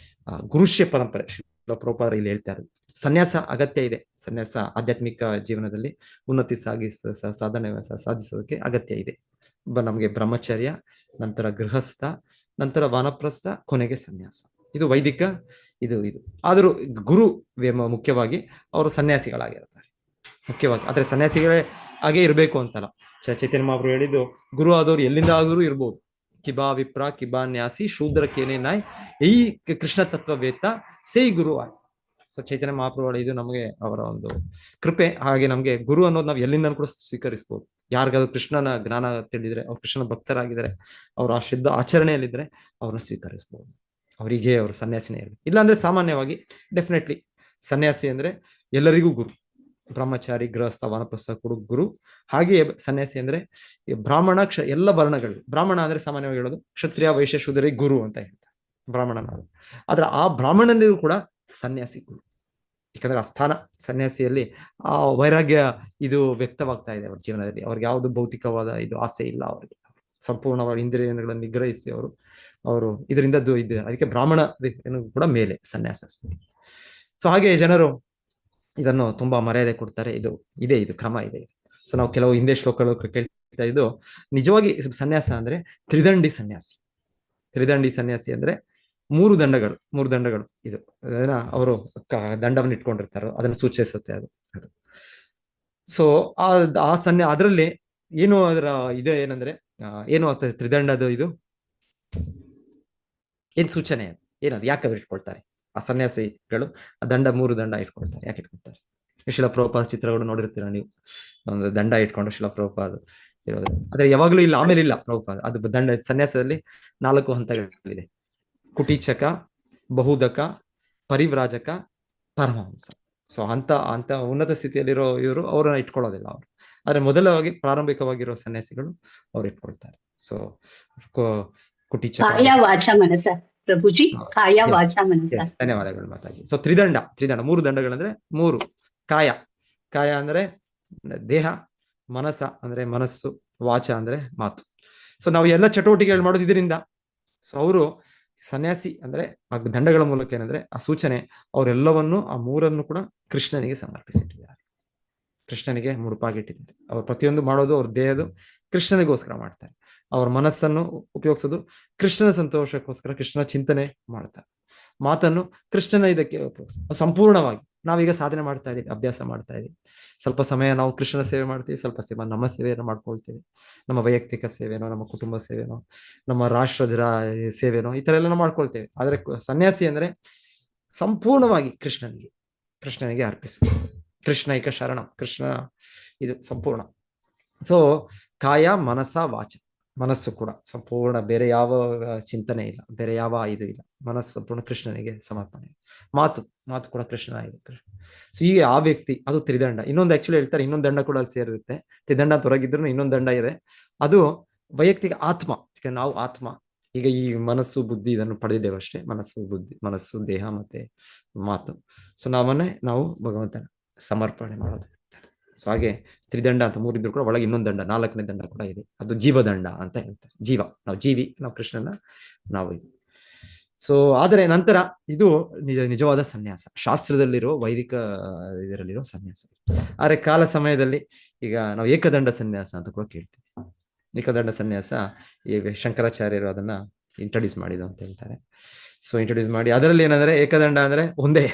ಗುರುಷ್ಯ ಪರಂಪರೆ. ಪ್ರಭುಪಾದರು ಇಲ್ಲಿ ಹೇಳ್ತಾ ಇರೋದು ಸನ್ಯಾಸ ಅಗತ್ಯ ಇದೆ. ಸನ್ಯಾಸ ಆಧ್ಯಾತ್ಮಿಕ ಜೀವನದಲ್ಲಿ ಉನ್ನತಿ ಸಾಧಿಸೋದಕ್ಕೆ ಅಗತ್ಯ ಇದೆ. ನಮಗೆ ಬ್ರಹ್ಮಚರ್ಯ, ನಂತರ ಗೃಹಸ್ಥ, ನಂತರ ವಾನಪ್ರಸ್ಥ, ಕೊನೆಗೆ ಸನ್ಯಾಸ. ಇದು ವೈದಿಕ, ಇದು ಆದರೂ ಗುರು ಮುಖ್ಯವಾಗಿ ಅವರು ಸನ್ಯಾಸಿಗಳಾಗಿರ್ತಾರೆ ಮುಖ್ಯವಾಗಿ. ಆದ್ರೆ ಸನ್ಯಾಸಿಗಳೇ ಹಾಗೆ ಇರಬೇಕು ಅಂತಲ್ಲ. ಚೈತನ್ಯ ಮಹಾಪ್ರಭು ಹೇಳಿದ್ದು, ಗುರು ಆದವ್ರು ಎಲ್ಲಿಂದ ಆದರೂ ಇರ್ಬೋದು. ಕಿಬಾ ವಿಪ್ರ ಕಿಬಾ ನ್ಯಾಸಿ ಶೂದ್ರ ಕೇನೆ ನಾಯ್ ಈ ಕೃಷ್ಣ ತತ್ವವೇತ್ತ ಸೇ ಗುರು ಆಯ್. ಸೊ ಚೈತನ್ಯ ಮಹಾಪ್ರಭು ಇದು ನಮಗೆ ಅವರ ಒಂದು ಕೃಪೆ. ಹಾಗೆ ನಮ್ಗೆ ಗುರು ಅನ್ನೋದು ನಾವು ಎಲ್ಲಿಂದ ಕೂಡ ಸ್ವೀಕರಿಸ್ಬೋದು. ಯಾರಿಗಾದ್ರೂ ಕೃಷ್ಣನ ಜ್ಞಾನ ತಿಳಿದಿದ್ರೆ, ಅವ್ರು ಕೃಷ್ಣನ ಭಕ್ತರಾಗಿದ್ದಾರೆ, ಅವ್ರ ಆ ಶುದ್ಧ ಆಚರಣೆಯಲ್ಲಿದ್ರೆ ಅವ್ರನ್ನ ಸ್ವೀಕರಿಸ್ಬೋದು. ಅವರಿಗೆ ಅವರು ಸನ್ಯಾಸಿನೇ ಇರಬೇಕು. ಇಲ್ಲಾಂದ್ರೆ ಸಾಮಾನ್ಯವಾಗಿ ಡೆಫಿನೆಟ್ಲಿ ಸನ್ಯಾಸಿ ಅಂದ್ರೆ ಎಲ್ಲರಿಗೂ ಗುರು. ಬ್ರಹ್ಮಚಾರಿ, ಗೃಹಸ್ಥ, ವಾನಪ್ರಸ್ಥ ಕೂಡ ಗುರು. ಹಾಗೆಯೇ ಸನ್ಯಾಸಿ ಅಂದ್ರೆ ಬ್ರಾಹ್ಮಣ, ಎಲ್ಲ ವರ್ಣಗಳು. ಬ್ರಾಹ್ಮಣ ಅಂದ್ರೆ ಸಾಮಾನ್ಯವಾಗಿ ಹೇಳೋದು ಕ್ಷತ್ರಿಯ, ವೈಶ್ಯ, ಶೂದ್ರರಿಗೆ ಗುರು ಅಂತ ಹೇಳ್ತಾರೆ, ಬ್ರಾಹ್ಮಣನಾದ್ರು. ಆದ್ರೆ ಆ ಬ್ರಾಹ್ಮಣನಿಗೂ ಕೂಡ ಸನ್ಯಾಸಿ ಗುರು. ಯಾಕಂದ್ರೆ ಆ ಸ್ಥಾನ ಸನ್ಯಾಸಿಯಲ್ಲಿ ಆ ವೈರಾಗ್ಯ ಇದು ವ್ಯಕ್ತವಾಗ್ತಾ ಇದೆ ಅವ್ರ ಜೀವನದಲ್ಲಿ. ಅವ್ರಿಗೆ ಯಾವುದು ಭೌತಿಕವಾದ ಇದು ಆಸೆ ಇಲ್ಲ. ಅವರಿಗೆ ಸಂಪೂರ್ಣವಾಗಿ ಇಂದ್ರಿಯಗಳನ್ನು ನಿಗ್ರಹಿಸಿ ಅವರು ಇದರಿಂದ ಅದಕ್ಕೆ ಬ್ರಾಹ್ಮಣ ಕೂಡ ಮೇಲೆ ಸನ್ಯಾಸ. ಸೊ ಹಾಗೆ ಜನರು ಇದನ್ನು ತುಂಬಾ ಮರ್ಯಾದೆ ಕೊಡ್ತಾರೆ. ಇದು ಕ್ರಮ ಇದೆ. ಸೊ ನಾವು ಕೆಲವು ಹಿಂದೆ ಶ್ಲೋಕಗಳು ಕೇಳ್ತಾ ಇದ್ದು, ನಿಜವಾಗಿ ಸನ್ಯಾಸ ಅಂದ್ರೆ ತ್ರಿದಂಡಿ ಸನ್ಯಾಸಿ. ತ್ರಿದಂಡಿ ಸನ್ಯಾಸಿ ಅಂದ್ರೆ ಮೂರು ದಂಡಗಳು ಇದು ಅದನ್ನ ಅವರು ದಂಡವನ್ನು ಇಟ್ಕೊಂಡಿರ್ತಾರೋ ಅದನ್ನು ಸೂಚಿಸುತ್ತೆ ಅದು. ಸೊ ಆ ಆ ಅದರಲ್ಲಿ ಏನು ಅದರ ಇದೆ ಏನಂದ್ರೆ ಏನು ಆಗ್ತದೆ ತ್ರಿದಂಡದು ಇದು ಏನ್ ಸೂಚನೆ ಏನದು ಯಾಕೆ ಅವ್ರು ಇಟ್ಕೊಳ್ತಾರೆ ಆ ಸನ್ಯಾಸಿಗಳು ಆ ಮೂರು ದಂಡ ಇಟ್ಕೊಳ್ತಾರೆ ಯಾಕೆ ಇಟ್ಕೊಳ್ತಾರೆ? ಶಿಲ ಪ್ರಭುಪಾದ ಚಿತ್ರಗಳು ನೋಡಿರ್ತೀರ ನೀವು, ಒಂದು ದಂಡ ಇಟ್ಕೊಂಡು ಶಿಲ ಪ್ರಭುಪಾದ ಇರೋದು. ಆದ್ರೆ ಯಾವಾಗ್ಲೂ ಇಲ್ಲ, ಆಮೇಲೆ ಇಲ್ಲ ಪ್ರಭುಪಾದ. ಅದು ದಂಡ ಸನ್ಯಾಸದಲ್ಲಿ 4 ಹಂತಗಳಿದೆ: ಕುಟೀಚಕ, ಬಹುದಕ, ಪರಿವ್ರಾಜಕ, ಪರಮಹಂಸ. ಸೊ ಅಂತ ಉನ್ನತ ಸ್ಥಿತಿಯಲ್ಲಿರೋ ಇವರು ಅವರನ್ನ ಇಟ್ಕೊಳ್ಳೋದಿಲ್ಲ ಅವರು. ಆದ್ರೆ ಮೊದಲವಾಗಿ ಪ್ರಾರಂಭಿಕವಾಗಿರೋ ಸನ್ಯಾಸಿಗಳು ಅವ್ರು ಇಟ್ಕೊಳ್ತಾರೆ. ಸೊ ಕುಟೀಚಕ, ಕಾಯ ವಾಚ ಮನಸ ಪ್ರಭುಜಿ, ಕಾಯ ವಾಚ ಮನಸ. ಧನ್ಯವಾದಗಳು ಮಾತಾಜಿ. ಸೊ ತ್ರಿದಂಡ 3 ದಂಡಗಳಂದ್ರೆ 3 ಕಾಯ ಅಂದ್ರೆ ದೇಹ, ಮನಸ ಅಂದ್ರೆ ಮನಸ್ಸು, ವಾಚ ಅಂದ್ರೆ ಮಾತು. ಸೊ ನಾವು ಎಲ್ಲ ಚಟುವಟಿಕೆಗಳು ಮಾಡೋದು ಇದರಿಂದ. ಸೊ ಅವರು ಸನ್ಯಾಸಿ ಅಂದ್ರೆ ಆ ದಂಡಗಳ ಮೂಲಕ ಏನಂದ್ರೆ ಆ ಸೂಚನೆ ಅವರೆಲ್ಲವನ್ನು ಆ 3 ಕೂಡ ಕೃಷ್ಣನಿಗೆ ಸಮರ್ಪಿಸಿಟ್ಟಿದ್ದಾರೆ, ಕೃಷ್ಣನಿಗೆ ಮುಡುಪಾಗಿಟ್ಟಿದ್ದಾರೆ. ಅವ್ರು ಪ್ರತಿಯೊಂದು ಮಾಡೋದು ಅವ್ರ ದೇಹದ ಕೃಷ್ಣನಿಗೋಸ್ಕರ ಮಾಡ್ತಾರೆ. ಅವ್ರ ಮನಸ್ಸನ್ನು ಉಪಯೋಗಿಸೋದು ಕೃಷ್ಣನ ಸಂತೋಷಕ್ಕೋಸ್ಕರ, ಕೃಷ್ಣನ ಚಿಂತನೆ ಮಾಡ್ತಾರೆ. ಮಾತನ್ನು ಕೃಷ್ಣನ ಇದಕ್ಕೆ ಸಂಪೂರ್ಣವಾಗಿ ನಾವೀಗ ಸಾಧನೆ ಮಾಡ್ತಾ ಇದೀವಿ, ಅಭ್ಯಾಸ ಮಾಡ್ತಾ ಇದೀವಿ. ಸ್ವಲ್ಪ ಸಮಯ ನಾವು ಕೃಷ್ಣನ ಸೇವೆ ಮಾಡ್ತೀವಿ, ಸ್ವಲ್ಪ ಸಮಯ ನಮ್ಮ ಸೇವೆಯನ್ನು ಮಾಡ್ಕೊಳ್ತೀವಿ. ನಮ್ಮ ವೈಯಕ್ತಿಕ ಸೇವೆನೋ, ನಮ್ಮ ಕುಟುಂಬ ಸೇವೆನೋ, ನಮ್ಮ ರಾಷ್ಟ್ರದ ಸೇವೆನೋ, ಈ ತರ ಎಲ್ಲ ಮಾಡ್ಕೊಳ್ತೇವೆ. ಆದ್ರೆ ಸನ್ಯಾಸಿ ಅಂದ್ರೆ ಸಂಪೂರ್ಣವಾಗಿ ಕೃಷ್ಣನಿಗೆ ಅರ್ಪಿಸುತ್ತೆ. ಕೃಷ್ಣೈಕ ಶರಣ, ಕೃಷ್ಣ ಇದು ಸಂಪೂರ್ಣ. ಸೊ ಕಾಯ ಮನಸ ವಾಚ, ಮನಸ್ಸು ಕೂಡ ಸಂಪೂರ್ಣ, ಬೇರೆ ಯಾವ ಚಿಂತನೆ ಇಲ್ಲ, ಬೇರೆ ಯಾವ ಇದು ಇಲ್ಲ, ಮನಸ್ಸು ಸಂಪೂರ್ಣ ಕೃಷ್ಣನಿಗೆ ಸಮರ್ಪಣೆ. ಮಾತು ಕೂಡ ಕೃಷ್ಣ ಇದೆ. ಸೊ ಹೀಗೆ ಆ ವ್ಯಕ್ತಿ ಅದು ತ್ರಿದಂಡ. ಇನ್ನೊಂದು ಆಕ್ಚುಲಿ ಹೇಳ್ತಾರೆ, ಇನ್ನೊಂದು ದಂಡ ಕೂಡ ಅಲ್ಲಿ ಸೇರಿರುತ್ತೆ. ತ್ರಿದಂಡ ತೊರಗಿದ್ರು ಇನ್ನೊಂದು ದಂಡ ಇದೆ, ಅದು ವೈಯಕ್ತಿಕ ಆತ್ಮ. ಈಗ ನಾವು ಆತ್ಮ, ಈಗ ಈ ಮನಸ್ಸು ಬುದ್ಧಿ ಇದನ್ನು ಪಡೆದಿದ್ದೇವೆ ಅಷ್ಟೇ. ಮನಸ್ಸು ದೇಹ ಮತ್ತೆ ಮಾತು. ಸೊ ನಾವು ಭಗವಂತನ ಸಮರ್ಪಣೆ ಮಾಡೋದು. ಸೊ ಹಾಗೆ ತ್ರಿದಂಡ ಅಂತ 3 ಇದ್ರು ಕೂಡ ಒಳಗೆ ಇನ್ನೊಂದು ದಂಡ, 4ನೇ ದಂಡ ಕೂಡ ಇದೆ, ಅದು ಜೀವದಂಡ ಅಂತ ಹೇಳ್ತಾರೆ. ನಾವು ಕೃಷ್ಣನ ನಾವು ಇದು. ಸೊ ಆದರೆ ನಂತರ ಇದು ನಿಜವಾದ ಸನ್ಯಾಸ, ಶಾಸ್ತ್ರದಲ್ಲಿರೋ ವೈದಿಕ ಇದರಲ್ಲಿರೋ ಸನ್ಯಾಸ. ಆದ್ರೆ ಕಾಲ ಸಮಯದಲ್ಲಿ ಈಗ ನಾವು ಏಕದಂಡ ಸನ್ಯಾಸ ಅಂತ ಕೂಡ ಕೇಳ್ತೀವಿ. ಏಕದಂಡ ಸನ್ಯಾಸ ಈಗ ಶಂಕರಾಚಾರ್ಯರು ಅದನ್ನ ಇಂಟ್ರೊಡ್ಯೂಸ್ ಮಾಡಿದ್ರು ಅಂತ ಹೇಳ್ತಾರೆ. ಸೊ ಇಂಟ್ರೊಡ್ಯೂಸ್ ಮಾಡಿ ಅದರಲ್ಲಿ ಏನಂದ್ರೆ ಏಕದಂಡ ಅಂದ್ರೆ ಒಂದೇ,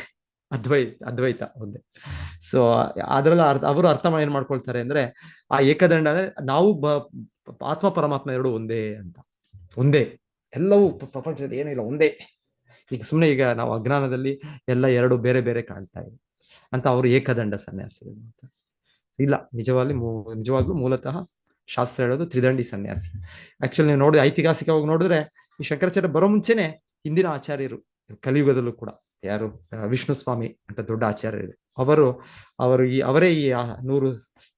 ಅದ್ವೈತ ಒಂದೇ. ಸೊ ಅದರಲ್ಲಿ ಅವರು ಏನ್ ಮಾಡ್ಕೊಳ್ತಾರೆ ಅಂದ್ರೆ ಆ ಏಕದಂಡ ಅಂದ್ರೆ ನಾವು ಆತ್ಮ ಪರಮಾತ್ಮ ಎರಡು ಒಂದೇ ಅಂತ, ಒಂದೇ ಎಲ್ಲವೂ ಪ್ರಪಂಚದ ಏನಿಲ್ಲ ಒಂದೇ. ಈಗ ಸುಮ್ಮನೆ ಈಗ ನಾವು ಅಜ್ಞಾನದಲ್ಲಿ ಎಲ್ಲ ಎರಡು ಬೇರೆ ಬೇರೆ ಕಾಣ್ತಾ ಇದೆ ಅಂತ ಅವರು ಏಕದಂಡ ಸನ್ಯಾಸಿಗಳು ಅಂತ. ಇಲ್ಲ, ನಿಜವಾಗ್ಲೂ ಮೂಲತಃ ಶಾಸ್ತ್ರ ಹೇಳೋದು ತ್ರಿದಂಡಿ ಸನ್ಯಾಸಿ. ಆಕ್ಚುಲಿ ನೀವು ನೋಡಿ, ಐತಿಹಾಸಿಕವಾಗಿ ನೋಡಿದ್ರೆ ಈ ಶಂಕರಾಚಾರ್ಯ ಬರೋ ಮುಂಚೆನೆ ಹಿಂದಿನ ಆಚಾರ್ಯರು ಕಲಿಯುಗದಲ್ಲೂ ಕೂಡ ಯಾರು ವಿಷ್ಣು ಸ್ವಾಮಿ ಅಂತ ದೊಡ್ಡ ಆಚಾರ್ಯರು, ಅವರೇ ಈ 100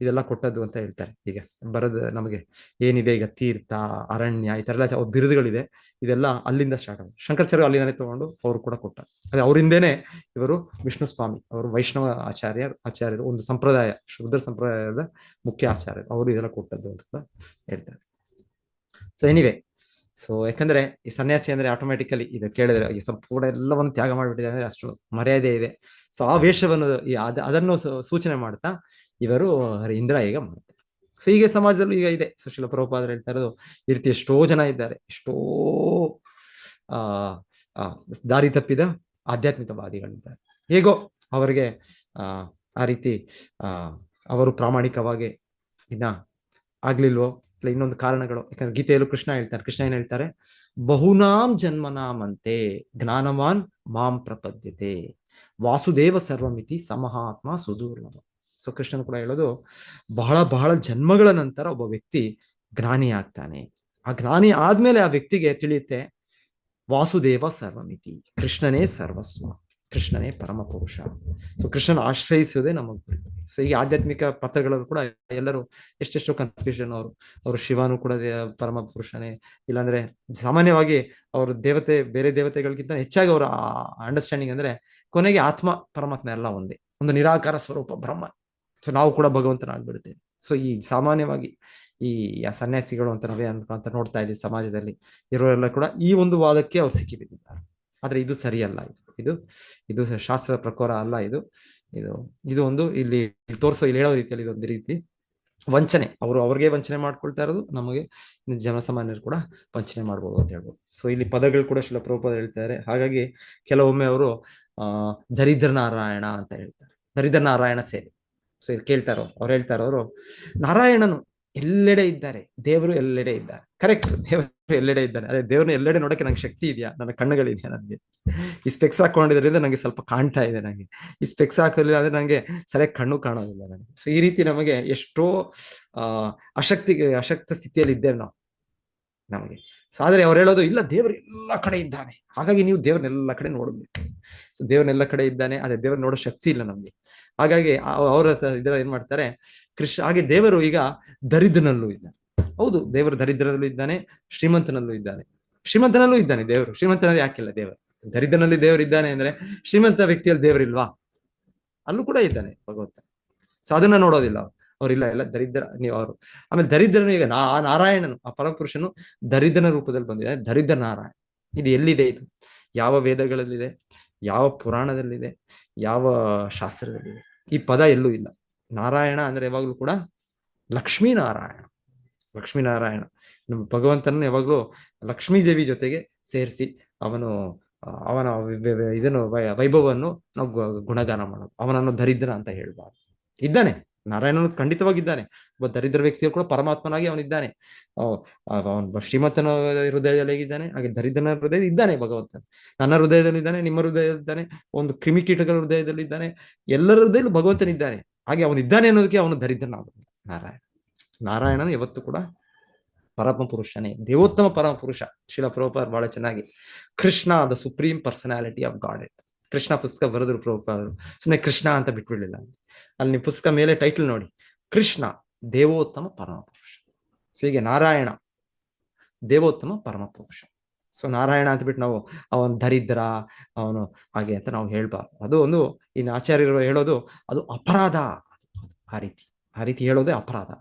ಇದೆಲ್ಲ ಕೊಟ್ಟದ್ದು ಅಂತ ಹೇಳ್ತಾರೆ. ಈಗ ಬರೋದು ನಮಗೆ ಏನಿದೆ ಈಗ ತೀರ್ಥ, ಅರಣ್ಯ, ಈ ತರ ಎಲ್ಲ ಬಿರುದುಗಳಿದೆ. ಇದೆಲ್ಲ ಅಲ್ಲಿಂದ ಸ್ಟಾರ್ಟ್ ಆಗುತ್ತೆ. ಶಂಕರಾಚಾರ್ಯ ಅಲ್ಲಿಂದಾನೆ ತಗೊಂಡು ಅವರು ಕೂಡ ಕೊಟ್ಟ. ಅದೇ ಅವರಿಂದೇನೆ ಇವರು ವಿಷ್ಣು ಸ್ವಾಮಿ, ಅವರು ವೈಷ್ಣವ ಆಚಾರ್ಯರು, ಒಂದು ಸಂಪ್ರದಾಯ, ಶುದ್ಧ ಸಂಪ್ರದಾಯದ ಮುಖ್ಯ ಆಚಾರ್ಯರು, ಅವರು ಇದೆಲ್ಲ ಕೊಟ್ಟದ್ದು ಅಂತ ಕೂಡ ಹೇಳ್ತಾರೆ. ಸೊ ಎನಿವೆ, ಸೊ ಯಾಕಂದ್ರೆ ಈ ಸನ್ಯಾಸಿ ಅಂದ್ರೆ ಆಟೋಮೆಟಿಕಲಿ ಇದು ಕೇಳಿದ್ರೆ ಈ ಸಂಪೂರ್ಣ ಎಲ್ಲವನ್ನು ತ್ಯಾಗ ಮಾಡಿಬಿಟ್ಟಿದೆ ಅಂದ್ರೆ ಅಷ್ಟು ಮರ್ಯಾದೆ ಇದೆ. ಸೊ ಆ ವೇಷವನ್ನು ಅದನ್ನು ಸೂಚನೆ ಮಾಡ್ತಾ ಇವರು ಇಂದ್ರ ಈಗ ಮಾಡ್ತಾರೆ. ಸೊ ಹೀಗೆ ಸಮಾಜದಲ್ಲೂ ಈಗ ಇದೆ. ಸುಶೀಲ ಪ್ರಭುಪಾದರು ಹೇಳ್ತಾ ಇರೋದು ಈ ರೀತಿ ಎಷ್ಟೋ ಜನ ಇದ್ದಾರೆ, ಎಷ್ಟೋ ದಾರಿ ತಪ್ಪಿದ ಆಧ್ಯಾತ್ಮಿಕವಾದಿಗಳಿದ್ದಾರೆ. ಹೇಗೋ ಅವರಿಗೆ ಆ ರೀತಿ ಅವರು ಪ್ರಾಮಾಣಿಕವಾಗಿ ಆಗ್ಲಿಲ್ವೋ, ಇಲ್ಲ ಇನ್ನೊಂದು ಕಾರಣಗಳು. ಯಾಕಂದ್ರೆ ಗೀತೆಯಲ್ಲೂ ಕೃಷ್ಣ ಏನ್ ಹೇಳ್ತಾರೆ, ಬಹುನಾಂ ಜನ್ಮನಾಮಂತೆ ಜ್ಞಾನವಾನ್ ಮಾಂ ಪ್ರಪದ್ಯತೆ ವಾಸುದೇವ ಸರ್ವಮಿತಿ ಸಮಹಾತ್ಮ ಸುದೂರ್ಲಭ. ಸೊ ಕೃಷ್ಣನ್ ಕೂಡ ಹೇಳೋದು, ಬಹಳ ಜನ್ಮಗಳ ನಂತರ ಒಬ್ಬ ವ್ಯಕ್ತಿ ಜ್ಞಾನಿ ಆಗ್ತಾನೆ. ಆ ಜ್ಞಾನಿ ಆದ್ಮೇಲೆ ಆ ವ್ಯಕ್ತಿಗೆ ತಿಳಿಯುತ್ತೆ ವಾಸುದೇವ ಸರ್ವಮಿತಿ, ಕೃಷ್ಣನೇ ಸರ್ವಸ್ವ, ಕೃಷ್ಣನೇ ಪರಮ ಪುರುಷ. ಸೊ ಕೃಷ್ಣನ ಆಶ್ರಯಿಸುವುದೇ ನಮಗೆ. ಸೊ ಈ ಆಧ್ಯಾತ್ಮಿಕ ಪತ್ರಗಳಲ್ಲೂ ಕೂಡ ಎಲ್ಲರೂ ಎಷ್ಟೆಷ್ಟೋ ಕನ್ಫ್ಯೂಷನ್, ಅವರು ಶಿವನು ಕೂಡ ಪರಮ ಪುರುಷನೇ, ಇಲ್ಲಾಂದ್ರೆ ಸಾಮಾನ್ಯವಾಗಿ ಅವರು ಬೇರೆ ದೇವತೆಗಳಿಗಿಂತ ಹೆಚ್ಚಾಗಿ ಅವರ ಅಂಡರ್ಸ್ಟ್ಯಾಂಡಿಂಗ್ ಅಂದ್ರೆ ಕೊನೆಗೆ ಆತ್ಮ ಪರಮಾತ್ಮ ಎಲ್ಲ ಒಂದೇ, ಒಂದು ನಿರಾಕಾರ ಸ್ವರೂಪ ಬ್ರಹ್ಮ. ಸೊ ನಾವು ಕೂಡ ಭಗವಂತನಾಗ್ಬಿಡುತ್ತೇವೆ. ಸೊ ಈ ಸಾಮಾನ್ಯವಾಗಿ ಈ ಸನ್ಯಾಸಿಗಳು ಅಂತ ನಾವೇ ಅಂತ ನೋಡ್ತಾ ಇದ್ದೀವಿ ಸಮಾಜದಲ್ಲಿ ಇರೋರೆಲ್ಲ ಕೂಡ ಈ ಒಂದು ವಾದಕ್ಕೆ ಅವ್ರು ಸಿಕ್ಕಿಬಿದ್ದಿದ್ದಾರೆ. ಆದ್ರೆ ಇದು ಸರಿಯಲ್ಲ, ಇದು ಶಾಸ್ತ್ರದ ಪ್ರಕಾರ ಅಲ್ಲ. ಇದು ಒಂದು ಇಲ್ಲಿ ತೋರಿಸೋ, ಇಲ್ಲಿ ಹೇಳೋ ರೀತಿಯಲ್ಲಿ ಇದೊಂದು ರೀತಿ ವಂಚನೆ, ಅವ್ರಿಗೆ ವಂಚನೆ ಮಾಡ್ಕೊಳ್ತಾ ಇರೋದು, ನಮಗೆ ಜನಸಾಮಾನ್ಯರು ಕೂಡ ವಂಚನೆ ಮಾಡ್ಬೋದು ಅಂತ ಹೇಳ್ಬೋದು. ಸೊ ಇಲ್ಲಿ ಪದಗಳು ಕೂಡ ಶಿಲ ಪ್ರಭುಪಾದ ಹೇಳ್ತಾರೆ. ಹಾಗಾಗಿ ಕೆಲವೊಮ್ಮೆ ಅವರು ದರಿದ್ರ ನಾರಾಯಣ ಅಂತ ಹೇಳ್ತಾರೆ, ದರಿದ್ರ ನಾರಾಯಣ ಸೇವೆ. ಸೊ ಇದು ಕೇಳ್ತಾರೋ ಅವ್ರು ಹೇಳ್ತಾರೋ, ಅವರು ನಾರಾಯಣನು ಎಲ್ಲೆಡೆ ಇದ್ದಾರೆ, ದೇವರು ಎಲ್ಲೆಡೆ ಇದ್ದಾರೆ. ಕರೆಕ್ಟ್, ದೇವರು ಎಲ್ಲೆಡೆ ಇದ್ದಾನೆ. ಅದೇ ದೇವ್ರನ್ನ ಎಲ್ಲೆಡೆ ನೋಡಕ್ಕೆ ನಂಗೆ ಶಕ್ತಿ ಇದೆಯಾ? ನನ್ನ ಕಣ್ಣುಗಳಿದೆಯಾ? ನನಗೆ ಈ ಸ್ಪೆಕ್ಸ್ ಹಾಕೊಂಡಿದ್ರಿಂದ ನಂಗೆ ಸ್ವಲ್ಪ ಕಾಣ್ತಾ ಇದೆ. ನಂಗೆ ಈ ಸ್ಪೆಕ್ಸ್ ಹಾಕಲಿಲ್ಲ ಅಂದ್ರೆ ನಂಗೆ ಸರಿಯಾಗಿ ಕಣ್ಣು ಕಾಣೋದಿಲ್ಲ ನನಗೆ. ಸೊ ಈ ರೀತಿ ನಮಗೆ ಎಷ್ಟೋ ಅಶಕ್ತ ಸ್ಥಿತಿಯಲ್ಲಿ ಇದ್ದೇವೆ ನಾವು ನಮಗೆ. ಸೊ ಆದ್ರೆ ಅವ್ರು ಹೇಳೋದು ಇಲ್ಲ, ದೇವರು ಎಲ್ಲ ಕಡೆ ಇದ್ದಾನೆ, ಹಾಗಾಗಿ ನೀವು ದೇವ್ರನ್ನೆಲ್ಲ ಕಡೆ ನೋಡ್ಬೇಕು. ಸೊ ದೇವ್ರನ್ನೆಲ್ಲ ಕಡೆ ಇದ್ದಾನೆ, ಅದೇ ದೇವ್ರ ನೋಡೋ ಶಕ್ತಿ ಇಲ್ಲ ನಮ್ಗೆ. ಹಾಗಾಗಿ ಅವರ ಇದರ ಏನ್ ಮಾಡ್ತಾರೆ ಕೃಷ್ಣ. ಹಾಗೆ ದೇವರು ಈಗ ದರಿದ್ರನಲ್ಲೂ ಇದ್ದಾನೆ. ಹೌದು, ದೇವರು ದರಿದ್ರನಲ್ಲೂ ಇದ್ದಾನೆ, ಶ್ರೀಮಂತನಲ್ಲೂ ಇದ್ದಾನೆ. ಶ್ರೀಮಂತನಲ್ಲೂ ಇದ್ದಾನೆ ದೇವರು. ಶ್ರೀಮಂತನಲ್ಲಿ ಯಾಕಿಲ್ಲ ದೇವರು? ದರಿದ್ರನಲ್ಲಿ ದೇವರು ಇದ್ದಾನೆ ಅಂದ್ರೆ ಶ್ರೀಮಂತ ವ್ಯಕ್ತಿಯಲ್ಲಿ ದೇವರಿಲ್ವಾ? ಅಲ್ಲೂ ಕೂಡ ಇದ್ದಾನೆ ಭಗವಂತ. ಸೊ ಅದನ್ನ ನೋಡೋದಿಲ್ಲ ಅವ್ರಿಲ್ಲ, ಎಲ್ಲ ದರಿದ್ರ ನೀವು ಅವರು. ಆಮೇಲೆ ದರಿದ್ರನು ಈಗ ನಾರಾಯಣನು, ಆ ಪರಮಪುರುಷನು ದರಿದ್ರನ ರೂಪದಲ್ಲಿ ಬಂದಿದೆ. ದರಿದ್ರ ನಾರಾಯಣ ಇದು ಎಲ್ಲಿದೆ? ಇದು ಯಾವ ವೇದಗಳಲ್ಲಿದೆ? ಯಾವ ಪುರಾಣದಲ್ಲಿದೆ? ಯಾವ ಶಾಸ್ತ್ರದಲ್ಲಿದೆ? ಈ ಪದ ಎಲ್ಲೂ ಇಲ್ಲ. ನಾರಾಯಣ ಅಂದ್ರೆ ಯಾವಾಗ್ಲೂ ಕೂಡ ಲಕ್ಷ್ಮೀನಾರಾಯಣ. ಲಕ್ಷ್ಮೀನಾರಾಯಣ ನಮ್ಮ ಭಗವಂತನ ಯಾವಾಗ್ಲೂ ಲಕ್ಷ್ಮೀ ದೇವಿ ಜೊತೆಗೆ ಸೇರಿಸಿ ಅವನ ಇದನ್ನು ವೈಭವವನ್ನು ನಾವು ಗುಣಗಾನ ಮಾಡೋದು. ಅವನನ್ನು ದರಿದ್ರ ಅಂತ ಹೇಳ್ಬಾರ್ದು. ಇದ್ದಾನೆ ನಾರಾಯಣನು, ಖಂಡಿತವಾಗಿದ್ದಾನೆ. ಒಬ್ಬ ದರಿದ್ರ ವ್ಯಕ್ತಿಯು ಕೂಡ ಪರಮಾತ್ಮನಾಗಿ ಅವನಿದ್ದಾನೆ. ಅವನು ಶ್ರೀಮಂತನ ಹೃದಯದಲ್ಲಿ ಇದ್ದಾನೆ, ಹಾಗೆ ದರಿದ್ರನ ಹೃದಯ ಇದ್ದಾನೆ ಭಗವಂತ. ನನ್ನ ಹೃದಯದಲ್ಲಿದ್ದಾನೆ, ನಿಮ್ಮ ಹೃದಯದಲ್ಲಿದ್ದಾನೆ, ಒಂದು ಕ್ರಿಮಿಕೀಟಗಳ ಹೃದಯದಲ್ಲಿ ಇದ್ದಾನೆ, ಎಲ್ಲರ ಹೃದಯದಲ್ಲೂ ಭಗವಂತನಿದ್ದಾನೆ. ಹಾಗೆ ಅವನಿದ್ದಾನೆ ಅನ್ನೋದಕ್ಕೆ ಅವನು ದರಿದ್ರನಾಗುವುದು. ನಾರಾಯಣನು ಯಾವತ್ತು ಕೂಡ ಪರಮ ಪುರುಷನೇ, ದೇವೋತ್ತಮ ಪರಮ ಪುರುಷ. ಶಿಲ ಪ್ರಭುಪಾದ ಬಹಳ ಚೆನ್ನಾಗಿ Krishna the supreme personality of god Krishna ಪುಸ್ತಕ ಬರೆದ್ರು ಪ್ರಭುಪಾದರು. ಸುಮ್ಮನೆ ಕೃಷ್ಣ ಅಂತ ಬಿಟ್ಬಿಡ್ಲಿಲ್ಲ. ಅಲ್ಲಿ ನೀವು ಪುಸ್ತಕ ಮೇಲೆ ಟೈಟಲ್ ನೋಡಿ, ಕೃಷ್ಣ ದೇವೋತ್ತಮ ಪರಮ ಪುರುಷ. ಸೊ ಹೀಗೆ ನಾರಾಯಣ ದೇವೋತ್ತಮ ಪರಮ ಪುರುಷ. ಸೊ ನಾರಾಯಣ ಅಂತ ಬಿಟ್ಟು ನಾವು ಅವನು ದರಿದ್ರ, ಅವನು ಹಾಗೆ ಅಂತ ನಾವು ಹೇಳ್ಬಾರ್ದು. ಅದು ಒಂದು ಇನ್ನು ಆಚಾರ್ಯರು ಹೇಳೋದು ಅದು ಅಪರಾಧ. ಆ ರೀತಿ ಹೇಳೋದೇ ಅಪರಾಧ.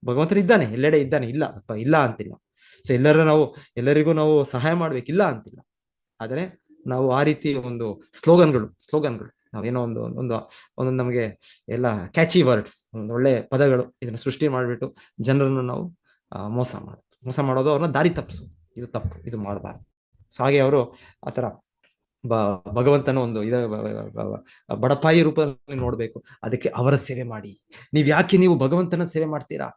ಭಗವಂತನಿದ್ದಾನೆ, ಎಲ್ಲೆಡೆ ಇದ್ದಾನೆ, ಇಲ್ಲ ಅಂತಿಲ್ಲ. ಸೊ ಎಲ್ಲರಿಗೂ ನಾವು ಸಹಾಯ ಮಾಡ್ಬೇಕಿಲ್ಲ ಅಂತಿಲ್ಲ. ಆದ್ರೆ ನಾವು ಆ ರೀತಿ ಒಂದು ಸ್ಲೋಗನ್ಗಳು ನಾವೇನೋ ಒಂದು ನಮಗೆ ಎಲ್ಲ ಕ್ಯಾಚಿ ವರ್ಡ್ಸ್, ಒಂದು ಒಳ್ಳೆ ಪದಗಳು ಇದನ್ನ ಸೃಷ್ಟಿ ಮಾಡಿಬಿಟ್ಟು ಜನರನ್ನು ನಾವು ಮೋಸ ಮಾಡೋದು, ಅವ್ರನ್ನ ದಾರಿ ತಪ್ಪಿಸೋದು. ಇದು ತಪ್ಪು, ಇದು ಮಾಡಬಾರ್ದು. ಸೊ ಹಾಗೆ ಅವರು ಆತರ ಭಗವಂತನ ಒಂದು ಬಡಪಾಯಿ ರೂಪದಲ್ಲಿ ನೋಡ್ಬೇಕು. ಅದಕ್ಕೆ ಅವರ ಸೇವೆ ಮಾಡಿ. ನೀವು ಭಗವಂತನ ಸೇವೆ ಮಾಡ್ತೀರಾ?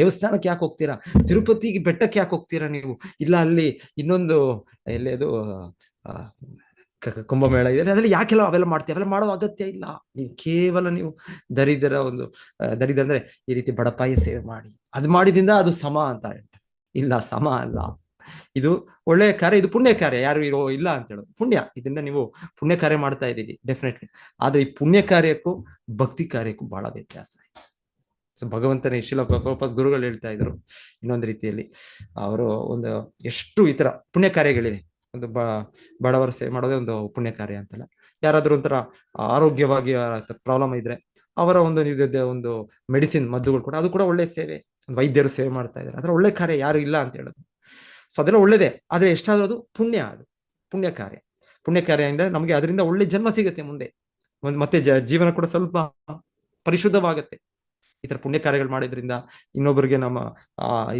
ದೇವಸ್ಥಾನಕ್ಕೆ ಯಾಕೆ ಹೋಗ್ತೀರಾ? ತಿರುಪತಿಗೆ ಬೆಟ್ಟಕ್ಕೆ ಯಾಕೆ ಹೋಗ್ತೀರಾ ನೀವು? ಇಲ್ಲ ಅಲ್ಲಿ ಇನ್ನೊಂದು ಎಲ್ಲೇದು ಕುಂಭಮೇಳ ಇದೆ, ಅದ್ರಲ್ಲಿ ಯಾಕೆಲ್ಲ ಅವೆಲ್ಲ ಮಾಡ್ತೀವಿ? ಅವೆಲ್ಲ ಮಾಡೋ ಅಗತ್ಯ ಇಲ್ಲ. ನೀವು ಕೇವಲ ದರಿದ್ರ ಅಂದ್ರೆ ಈ ರೀತಿ ಬಡಪಾಯಿ ಸೇವೆ ಮಾಡಿ. ಅದು ಮಾಡಿದಿಂದ ಅದು ಸಮ ಅಂತ ಹೇಳ್ತಾರೆ. ಇಲ್ಲ, ಸಮ ಅಲ್ಲ. ಇದು ಒಳ್ಳೆಯ ಕಾರ್ಯ, ಇದು ಪುಣ್ಯ ಕಾರ್ಯ. ಯಾರು ಇಲ್ಲ ಅಂತ ಹೇಳೋದು ಪುಣ್ಯ. ಇದರಿಂದ ನೀವು ಪುಣ್ಯ ಕಾರ್ಯ ಮಾಡ್ತಾ ಇದ್ದೀರಿ ಡೆಫಿನೆಟ್ಲಿ. ಆದ್ರೆ ಈ ಪುಣ್ಯ ಕಾರ್ಯಕ್ಕೂ ಭಕ್ತಿ ಕಾರ್ಯಕ್ಕೂ ಬಹಳ ವ್ಯತ್ಯಾಸ ಇದೆ. ಸೊ ಭಗವಂತನ ಶಿಲ ಪ್ರಭುಪಾದ ಗುರುಗಳು ಹೇಳ್ತಾ ಇದ್ರು ಇನ್ನೊಂದು ರೀತಿಯಲ್ಲಿ. ಅವರು ಒಂದು ಎಷ್ಟು ಈ ತರ ಪುಣ್ಯ ಕಾರ್ಯಗಳಿದೆ. ಒಂದು ಬಡವರ ಸೇವೆ ಮಾಡೋದೇ ಒಂದು ಪುಣ್ಯ ಕಾರ್ಯ ಅಂತಲ್ಲ. ಯಾರಾದ್ರೂ ಒಂಥರ ಆರೋಗ್ಯವಾಗಿ ಪ್ರಾಬ್ಲಮ್ ಇದ್ರೆ ಅವರ ಒಂದು ಮೆಡಿಸಿನ್, ಮದ್ದುಗಳು ಕೂಡ, ಅದು ಕೂಡ ಒಳ್ಳೆ ಸೇವೆ. ವೈದ್ಯರು ಸೇವೆ ಮಾಡ್ತಾ ಇದ್ದಾರೆ, ಅದರ ಒಳ್ಳೆ ಕಾರ್ಯ. ಯಾರು ಇಲ್ಲ ಅಂತ ಹೇಳೋದು. ಸೊ ಅದೆಲ್ಲ ಒಳ್ಳೇದೇ. ಆದ್ರೆ ಎಷ್ಟಾದ್ರೂ ಅದು ಪುಣ್ಯ ಕಾರ್ಯ. ಪುಣ್ಯ ಕಾರ್ಯದಿಂದ ನಮಗೆ ಅದರಿಂದ ಒಳ್ಳೆ ಜನ್ಮ ಸಿಗುತ್ತೆ ಮುಂದೆ. ಮತ್ತೆ ಜೀವನ ಕೂಡ ಸ್ವಲ್ಪ ಪರಿಶುದ್ಧವಾಗತ್ತೆ. ಈ ತರ ಪುಣ್ಯ ಕಾರ್ಯಗಳು ಮಾಡೋದ್ರಿಂದ, ಇನ್ನೊಬ್ಬರಿಗೆ ನಮ್ಮ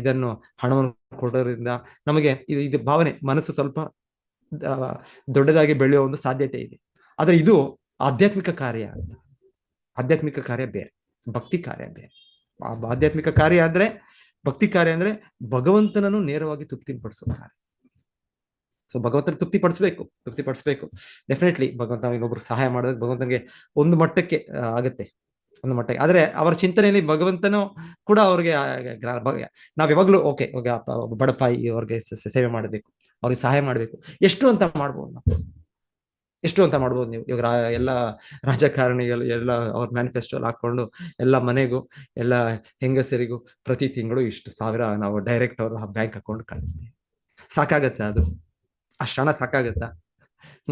ಇದನ್ನು ಹಣವನ್ನು ಕೊಡೋದ್ರಿಂದ ನಮಗೆ ಇದು ಭಾವನೆ, ಮನಸ್ಸು ಸ್ವಲ್ಪ ದೊಡ್ಡದಾಗಿ ಬೆಳೆಯೋ ಒಂದು ಸಾಧ್ಯತೆ ಇದೆ. ಆದ್ರೆ ಇದು ಆಧ್ಯಾತ್ಮಿಕ ಕಾರ್ಯ. ಆಧ್ಯಾತ್ಮಿಕ ಕಾರ್ಯ ಬೇರೆ, ಭಕ್ತಿ ಕಾರ್ಯ ಬೇರೆ. ಆಧ್ಯಾತ್ಮಿಕ ಕಾರ್ಯ ಅಂದ್ರೆ, ಭಕ್ತಿ ಕಾರ್ಯ ಅಂದ್ರೆ ಭಗವಂತನನ್ನು ನೇರವಾಗಿ ತೃಪ್ತಿಪಡಿಸೋ ಕಾರ್ಯ. ಸೊ ಭಗವಂತನ ತೃಪ್ತಿಪಡಿಸ್ಬೇಕು ಡೆಫಿನೆಟ್ಲಿ. ಭಗವಂತ ಇನ್ನೊಬ್ರಿಗೆ ಸಹಾಯ ಮಾಡೋದಕ್ಕೆ ಭಗವಂತನಿಗೆ ಒಂದು ಮಟ್ಟಕ್ಕೆ ಆಗತ್ತೆ, ಒಂದು ಮಟ್ಟಕ್ಕೆ. ಆದ್ರೆ ಅವರ ಚಿಂತನೆಯಲ್ಲಿ ಭಗವಂತನು ಕೂಡ ಅವ್ರಿಗೆ ನಾವ್ ಯಾವಾಗ್ಲೂ ಓಕೆ ಬಡಪಾಯಿ ಅವ್ರಿಗೆ ಸೇವೆ ಮಾಡಬೇಕು, ಅವ್ರಿಗೆ ಸಹಾಯ ಮಾಡ್ಬೇಕು. ಎಷ್ಟು ಅಂತ ಮಾಡ್ಬೋದು ನೀವು? ಇವಾಗ ಎಲ್ಲ ರಾಜಕಾರಣಿಗಳು ಎಲ್ಲ ಅವ್ರ ಮ್ಯಾನಿಫೆಸ್ಟೋ ಹಾಕೊಂಡು ಎಲ್ಲ ಮನೆಗೂ ಎಲ್ಲ ಹೆಂಗಸರಿಗೂ ಪ್ರತಿ ತಿಂಗಳು ಇಷ್ಟು ಸಾವಿರ ನಾವು ಡೈರೆಕ್ಟ್ ಅವ್ರ ಬ್ಯಾಂಕ್ ಅಕೌಂಟ್ ಕಳಿಸ್ತೀವಿ. ಸಾಕಾಗತ್ತಾ? ಅದು ಅಷ್ಟು ಹಣ ಸಾಕಾಗತ್ತಾ?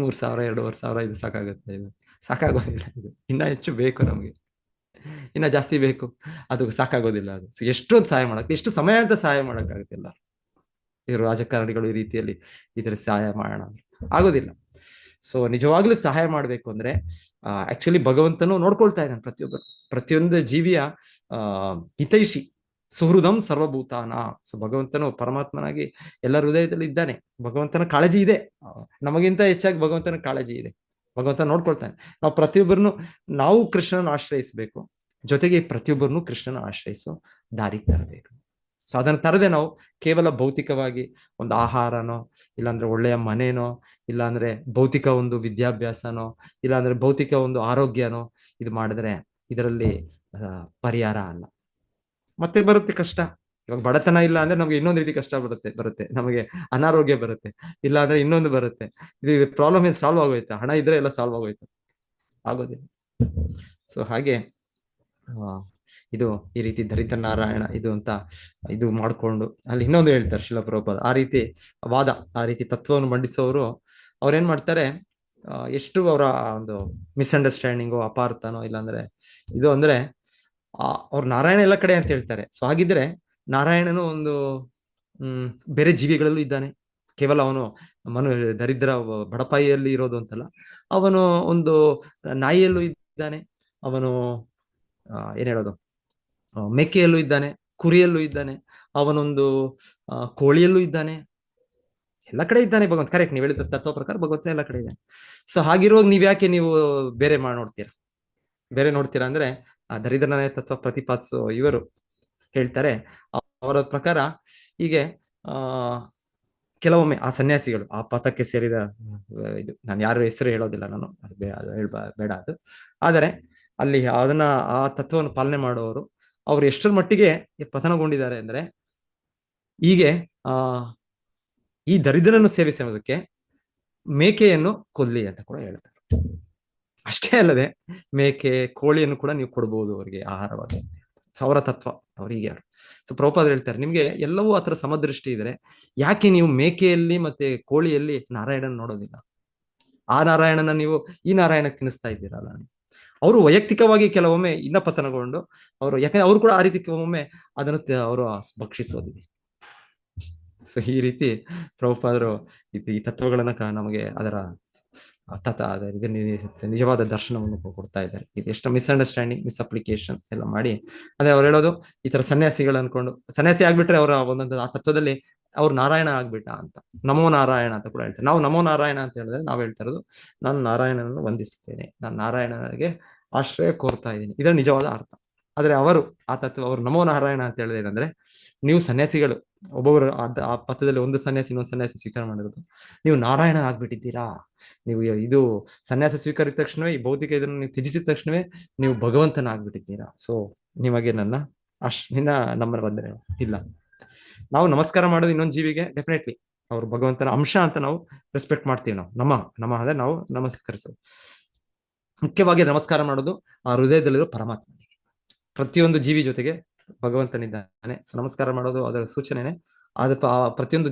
3,000, 2,500 ಇದು ಸಾಕಾಗತ್ತೆ? ಇದು ಸಾಕಾಗೋದಿಲ್ಲ. ಇದು ಇನ್ನ ಹೆಚ್ಚು ಬೇಕು ನಮ್ಗೆ, ಇನ್ನ ಜಾಸ್ತಿ ಬೇಕು. ಅದು ಸಾಕಾಗೋದಿಲ್ಲ. ಅದು ಎಷ್ಟೊಂದು ಸಹಾಯ ಮಾಡಕ್ಕೆ, ಎಷ್ಟು ಸಮಯ ಅಂತ ಸಹಾಯ ಮಾಡಕ್ಕಾಗುತ್ತಿಲ್ಲ. ಇವರು ರಾಜಕಾರಣಿಗಳು ಈ ರೀತಿಯಲ್ಲಿ ಇದರ ಸಹಾಯ ಮಾಡೋಣ ಆಗೋದಿಲ್ಲ. ಸೊ ನಿಜವಾಗ್ಲೂ ಸಹಾಯ ಮಾಡ್ಬೇಕು ಅಂದ್ರೆ ಆಕ್ಚುಲಿ ಭಗವಂತನು ನೋಡ್ಕೊಳ್ತಾ ಇದ್ದಾನೆ ಪ್ರತಿಯೊಂದು ಜೀವಿಯ ಹಿತೈಷಿ ಸುಹೃದಂ ಸರ್ವಭೂತಾನ. ಸೊ ಭಗವಂತನು ಪರಮಾತ್ಮನಾಗಿ ಎಲ್ಲ ಹೃದಯದಲ್ಲಿ ಇದ್ದಾನೆ. ಭಗವಂತನ ಕಾಳಜಿ ಇದೆ, ನಮಗಿಂತ ಹೆಚ್ಚಾಗಿ ಭಗವಂತನ ಕಾಳಜಿ ಇದೆ. ಭಗವಂತ ನೋಡ್ಕೊಳ್ತಾನೆ. ನಾವು ಪ್ರತಿಯೊಬ್ಬರನ್ನು ನಾವು ಕೃಷ್ಣನ ಆಶ್ರಯಿಸಬೇಕು, ಜೊತೆಗೆ ಪ್ರತಿಯೊಬ್ಬರನ್ನು ಕೃಷ್ಣನ ಆಶ್ರಯಿಸೋ ದಾರಿ ತರಬೇಕು. ಸೊ ಅದನ್ನ ತರದೆ ನಾವು ಕೇವಲ ಭೌತಿಕವಾಗಿ ಒಂದು ಆಹಾರನೋ, ಇಲ್ಲಾಂದ್ರೆ ಒಳ್ಳೆಯ ಮನೇನೋ, ಇಲ್ಲಾಂದ್ರೆ ಭೌತಿಕ ಒಂದು ವಿದ್ಯಾಭ್ಯಾಸನೋ, ಇಲ್ಲಾಂದ್ರೆ ಭೌತಿಕ ಒಂದು ಆರೋಗ್ಯನೋ ಇದು ಮಾಡಿದ್ರೆ ಇದರಲ್ಲಿ ಪರಿಹಾರ ಅಲ್ಲ. ಮತ್ತೆ ಬರುತ್ತೆ ಕಷ್ಟ. ಇವಾಗ ಬಡತನ ಇಲ್ಲ ಅಂದ್ರೆ ನಮ್ಗೆ ಇನ್ನೊಂದು ರೀತಿ ಕಷ್ಟ ಬರುತ್ತೆ ನಮಗೆ ಅನಾರೋಗ್ಯ ಬರುತ್ತೆ, ಇಲ್ಲ ಅಂದ್ರೆ ಇನ್ನೊಂದು ಬರುತ್ತೆ. ಇದು ಪ್ರಾಬ್ಲಮ್ ಏನ್ ಸಾಲ್ವ್ ಆಗೋಯ್ತಾ? ಹಣ ಇದ್ರೆ ಎಲ್ಲ ಸಾಲ್ವ್ ಆಗೋಯ್ತು? ಆಗೋದಿಲ್ಲ. ಸೊ ಹಾಗೆ ಇದು ಈ ರೀತಿ ದರಿದ್ರ ನಾರಾಯಣ ಇದು ಅಂತ ಇದು ಮಾಡ್ಕೊಂಡು ಅಲ್ಲಿ ಇನ್ನೊಂದು ಹೇಳ್ತಾರೆ ಶ್ರೀಲ ಪ್ರಭುಪಾದ. ಆ ರೀತಿ ವಾದ, ಆ ರೀತಿ ತತ್ವವನ್ನು ಮಂಡಿಸೋರು ಅವ್ರೇನ್ ಮಾಡ್ತಾರೆ, ಎಷ್ಟು ಅವರ ಒಂದು ಮಿಸ್ಅಂಡರ್ಸ್ಟ್ಯಾಂಡಿಂಗು, ಅಪಾರ್ಥನೋ, ಇಲ್ಲಾಂದ್ರೆ ಇದು ಅಂದ್ರೆ ಅವ್ರು ನಾರಾಯಣ ಎಲ್ಲ ಕಡೆ ಅಂತ ಹೇಳ್ತಾರೆ. ಸೊ ಹಾಗಿದ್ರೆ ನಾರಾಯಣನು ಒಂದು ಬೇರೆ ಜೀವಿಗಳಲ್ಲೂ ಇದ್ದಾನೆ. ಕೇವಲ ಅವನು ದರಿದ್ರ ಬಡಪಾಯಿಯಲ್ಲಿ ಇರೋದು ಅಂತಲ್ಲ, ಅವನು ಒಂದು ನಾಯಿಯಲ್ಲೂ ಇದ್ದಾನೆ, ಅವನು ಏನ್ ಹೇಳೋದು ಮೇಕೆಯಲ್ಲೂ ಇದ್ದಾನೆ, ಕುರಿಯಲ್ಲೂ ಇದ್ದಾನೆ, ಅವನೊಂದು ಕೋಳಿಯಲ್ಲೂ ಇದ್ದಾನೆ, ಎಲ್ಲ ಕಡೆ ಇದ್ದಾನೆ ಭಗವಂತ. ಕರೆಕ್ಟ್, ನೀವು ಹೇಳಿದ ತತ್ವ ಪ್ರಕಾರ ಭಗವಂತ ಎಲ್ಲ ಕಡೆ ಇದ್ದಾನೆ. ಸೊ ಹಾಗಿರುವಾಗ ನೀವು ಬೇರೆ ಬೇರೆ ನೋಡ್ತೀರಾ ಅಂದ್ರೆ ಆ ದರಿದ್ರನಾರಾಯಣ ತತ್ವ ಪ್ರತಿಪಾದಿಸೋ ಇವರು ಹೇಳ್ತಾರೆ, ಅವರ ಪ್ರಕಾರ ಹೀಗೆ ಕೆಲವೊಮ್ಮೆ ಆ ಸನ್ಯಾಸಿಗಳು, ಆ ಪಥಕ್ಕೆ ಸೇರಿದ ಇದು ನಾನು ಯಾರ ಹೆಸರು ಹೇಳೋದಿಲ್ಲ, ನಾನು ಅದು ಬೇಡ ಅದು. ಆದರೆ ಅಲ್ಲಿ ಅದನ್ನ ಆ ತತ್ವವನ್ನು ಪಾಲನೆ ಮಾಡುವವರು ಅವ್ರು ಎಷ್ಟರ ಮಟ್ಟಿಗೆ ಪತನಗೊಂಡಿದ್ದಾರೆ ಅಂದ್ರೆ, ಹೀಗೆ ಈ ದರಿದ್ರನನ್ನು ಸೇವಿಸುವುದಕ್ಕೆ ಮೇಕೆಯನ್ನು ಕೊಲ್ಲಿ ಅಂತ ಕೂಡ ಹೇಳ್ತಾರೆ. ಅಷ್ಟೇ ಅಲ್ಲದೆ ಮೇಕೆ, ಕೋಳಿಯನ್ನು ಕೂಡ ನೀವು ಕೊಡ್ಬೋದು ಅವರಿಗೆ ಆಹಾರವಾಗಿ. ಸೌರ ತತ್ವ ಅವ್ರಿಗೆ ಯಾರು. ಸೊ ಪ್ರಭುಪಾದರು ಹೇಳ್ತಾರೆ, ನಿಮ್ಗೆ ಎಲ್ಲವೂ ಆತರ ಸಮದೃಷ್ಟಿ ಇದ್ರೆ ಯಾಕೆ ನೀವು ಮೇಕೆಯಲ್ಲಿ ಮತ್ತೆ ಕೋಳಿಯಲ್ಲಿ ನಾರಾಯಣನ ನೋಡೋದಿಲ್ಲ? ಆ ನಾರಾಯಣನ ನೀವು ಈ ನಾರಾಯಣ ತಿನ್ನಿಸ್ತಾ ಇದ್ದೀರಲ್ಲ. ಅವರು ವೈಯಕ್ತಿಕವಾಗಿ ಕೆಲವೊಮ್ಮೆ ಇನ್ನ ಪತನಗೊಂಡು ಅವರು, ಯಾಕಂದ್ರೆ ಅವ್ರು ಕೂಡ ಆ ರೀತಿ ಕೆಲವೊಮ್ಮೆ ಅದನ್ನು ಅವರು ಭಕ್ಷಿಸೋದಿದೆ. ಸೊ ಈ ರೀತಿ ಪ್ರಭುಪಾದರು ಈ ತತ್ವಗಳನ್ನ ನಮಗೆ ಅದರ ನಿಜವಾದ ದರ್ಶನವನ್ನು ಕೊಡ್ತಾ ಇದ್ದಾರೆ. ಇದು ಎಷ್ಟು ಮಿಸ್ಅಂಡರ್ಸ್ಟ್ಯಾಂಡಿಂಗ್, ಮಿಸ್ಅಪ್ಲಿಕೇಶನ್ ಎಲ್ಲ ಮಾಡಿ, ಅದೇ ಅವ್ರು ಹೇಳೋದು ಈ ತರ ಸನ್ಯಾಸಿಗಳು ಅನ್ಕೊಂಡು, ಸನ್ಯಾಸಿ ಆಗ್ಬಿಟ್ರೆ ಅವರ ಒಂದೊಂದು ಆ ತತ್ವದಲ್ಲಿ ಅವ್ರು ನಾರಾಯಣ ಆಗ್ಬಿಟ್ಟ ಅಂತ, ನಮೋ ನಾರಾಯಣ ಅಂತ ಕೂಡ ಹೇಳ್ತಾರೆ. ನಾವು ನಮೋ ನಾರಾಯಣ ಅಂತ ಹೇಳಿದ್ರೆ ನಾವು ಹೇಳ್ತಾ ಇರೋದು, ನಾನು ನಾರಾಯಣನನ್ನು ವಂದಿಸ್ತೇನೆ, ನಾನು ನಾರಾಯಣನಿಗೆ ಆಶ್ರಯ ಕೋರ್ತಾ ಇದ್ದೀನಿ, ಇದರ ನಿಜವಾದ ಅರ್ಥ. ಆದ್ರೆ ಅವರು ಆ ತತ್ವ, ಅವರು ನಮೋ ನಾರಾಯಣ ಅಂತ ಹೇಳಿದ್ರೆ ನೀವು ಸನ್ಯಾಸಿಗಳು ಒಬ್ಬೊಬ್ಬರು ಆ ಪಥದಲ್ಲಿ ಒಂದು ಸನ್ಯಾಸಿ ಇನ್ನೊಂದು ಸನ್ಯಾಸಿ ಸ್ವೀಕಾರ ಮಾಡಿರೋದು, ನೀವು ನಾರಾಯಣ ಆಗ್ಬಿಟ್ಟಿದ್ದೀರಾ, ನೀವು ಇದು ಸನ್ಯಾಸ ಸ್ವೀಕರಿಸಿದ ತಕ್ಷಣವೇ, ಈ ಭೌತಿಕ ಇದನ್ನು ನೀವು ತ್ಯಜಿಸಿದ ತಕ್ಷಣವೇ ನೀವು ಭಗವಂತನ ಆಗ್ಬಿಟ್ಟಿದ್ದೀರಾ. ಸೊ ನಿಮಗೆ ನಮ್ಮನ್ನ ಬಂದರೆ ಇಲ್ಲ. ನಾವು ನಮಸ್ಕಾರ ಮಾಡೋದು ಇನ್ನೊಂದು ಜೀವಿಗೆ ಡೆಫಿನೆಟ್ಲಿ ಅವ್ರು ಭಗವಂತನ ಅಂಶ ಅಂತ ನಾವು ರೆಸ್ಪೆಕ್ಟ್ ಮಾಡ್ತೀವಿ. ನಮ್ಮ ಅಂದ್ರೆ ನಾವು ನಮಸ್ಕರಿಸೋದು. ಮುಖ್ಯವಾಗಿ ನಮಸ್ಕಾರ ಮಾಡೋದು ಆ ಹೃದಯದಲ್ಲಿರೋ ಪರಮಾತ್ಮನಿಗೆ. ಪ್ರತಿಯೊಂದು ಜೀವಿ ಜೊತೆಗೆ ಭಗವಂತನಿದ್ದಾನೆ. ಸೊ ನಮಸ್ಕಾರ ಮಾಡೋದು ಅದರ ಸೂಚನೆನೆ. ಪ್ರತಿಯೊಂದು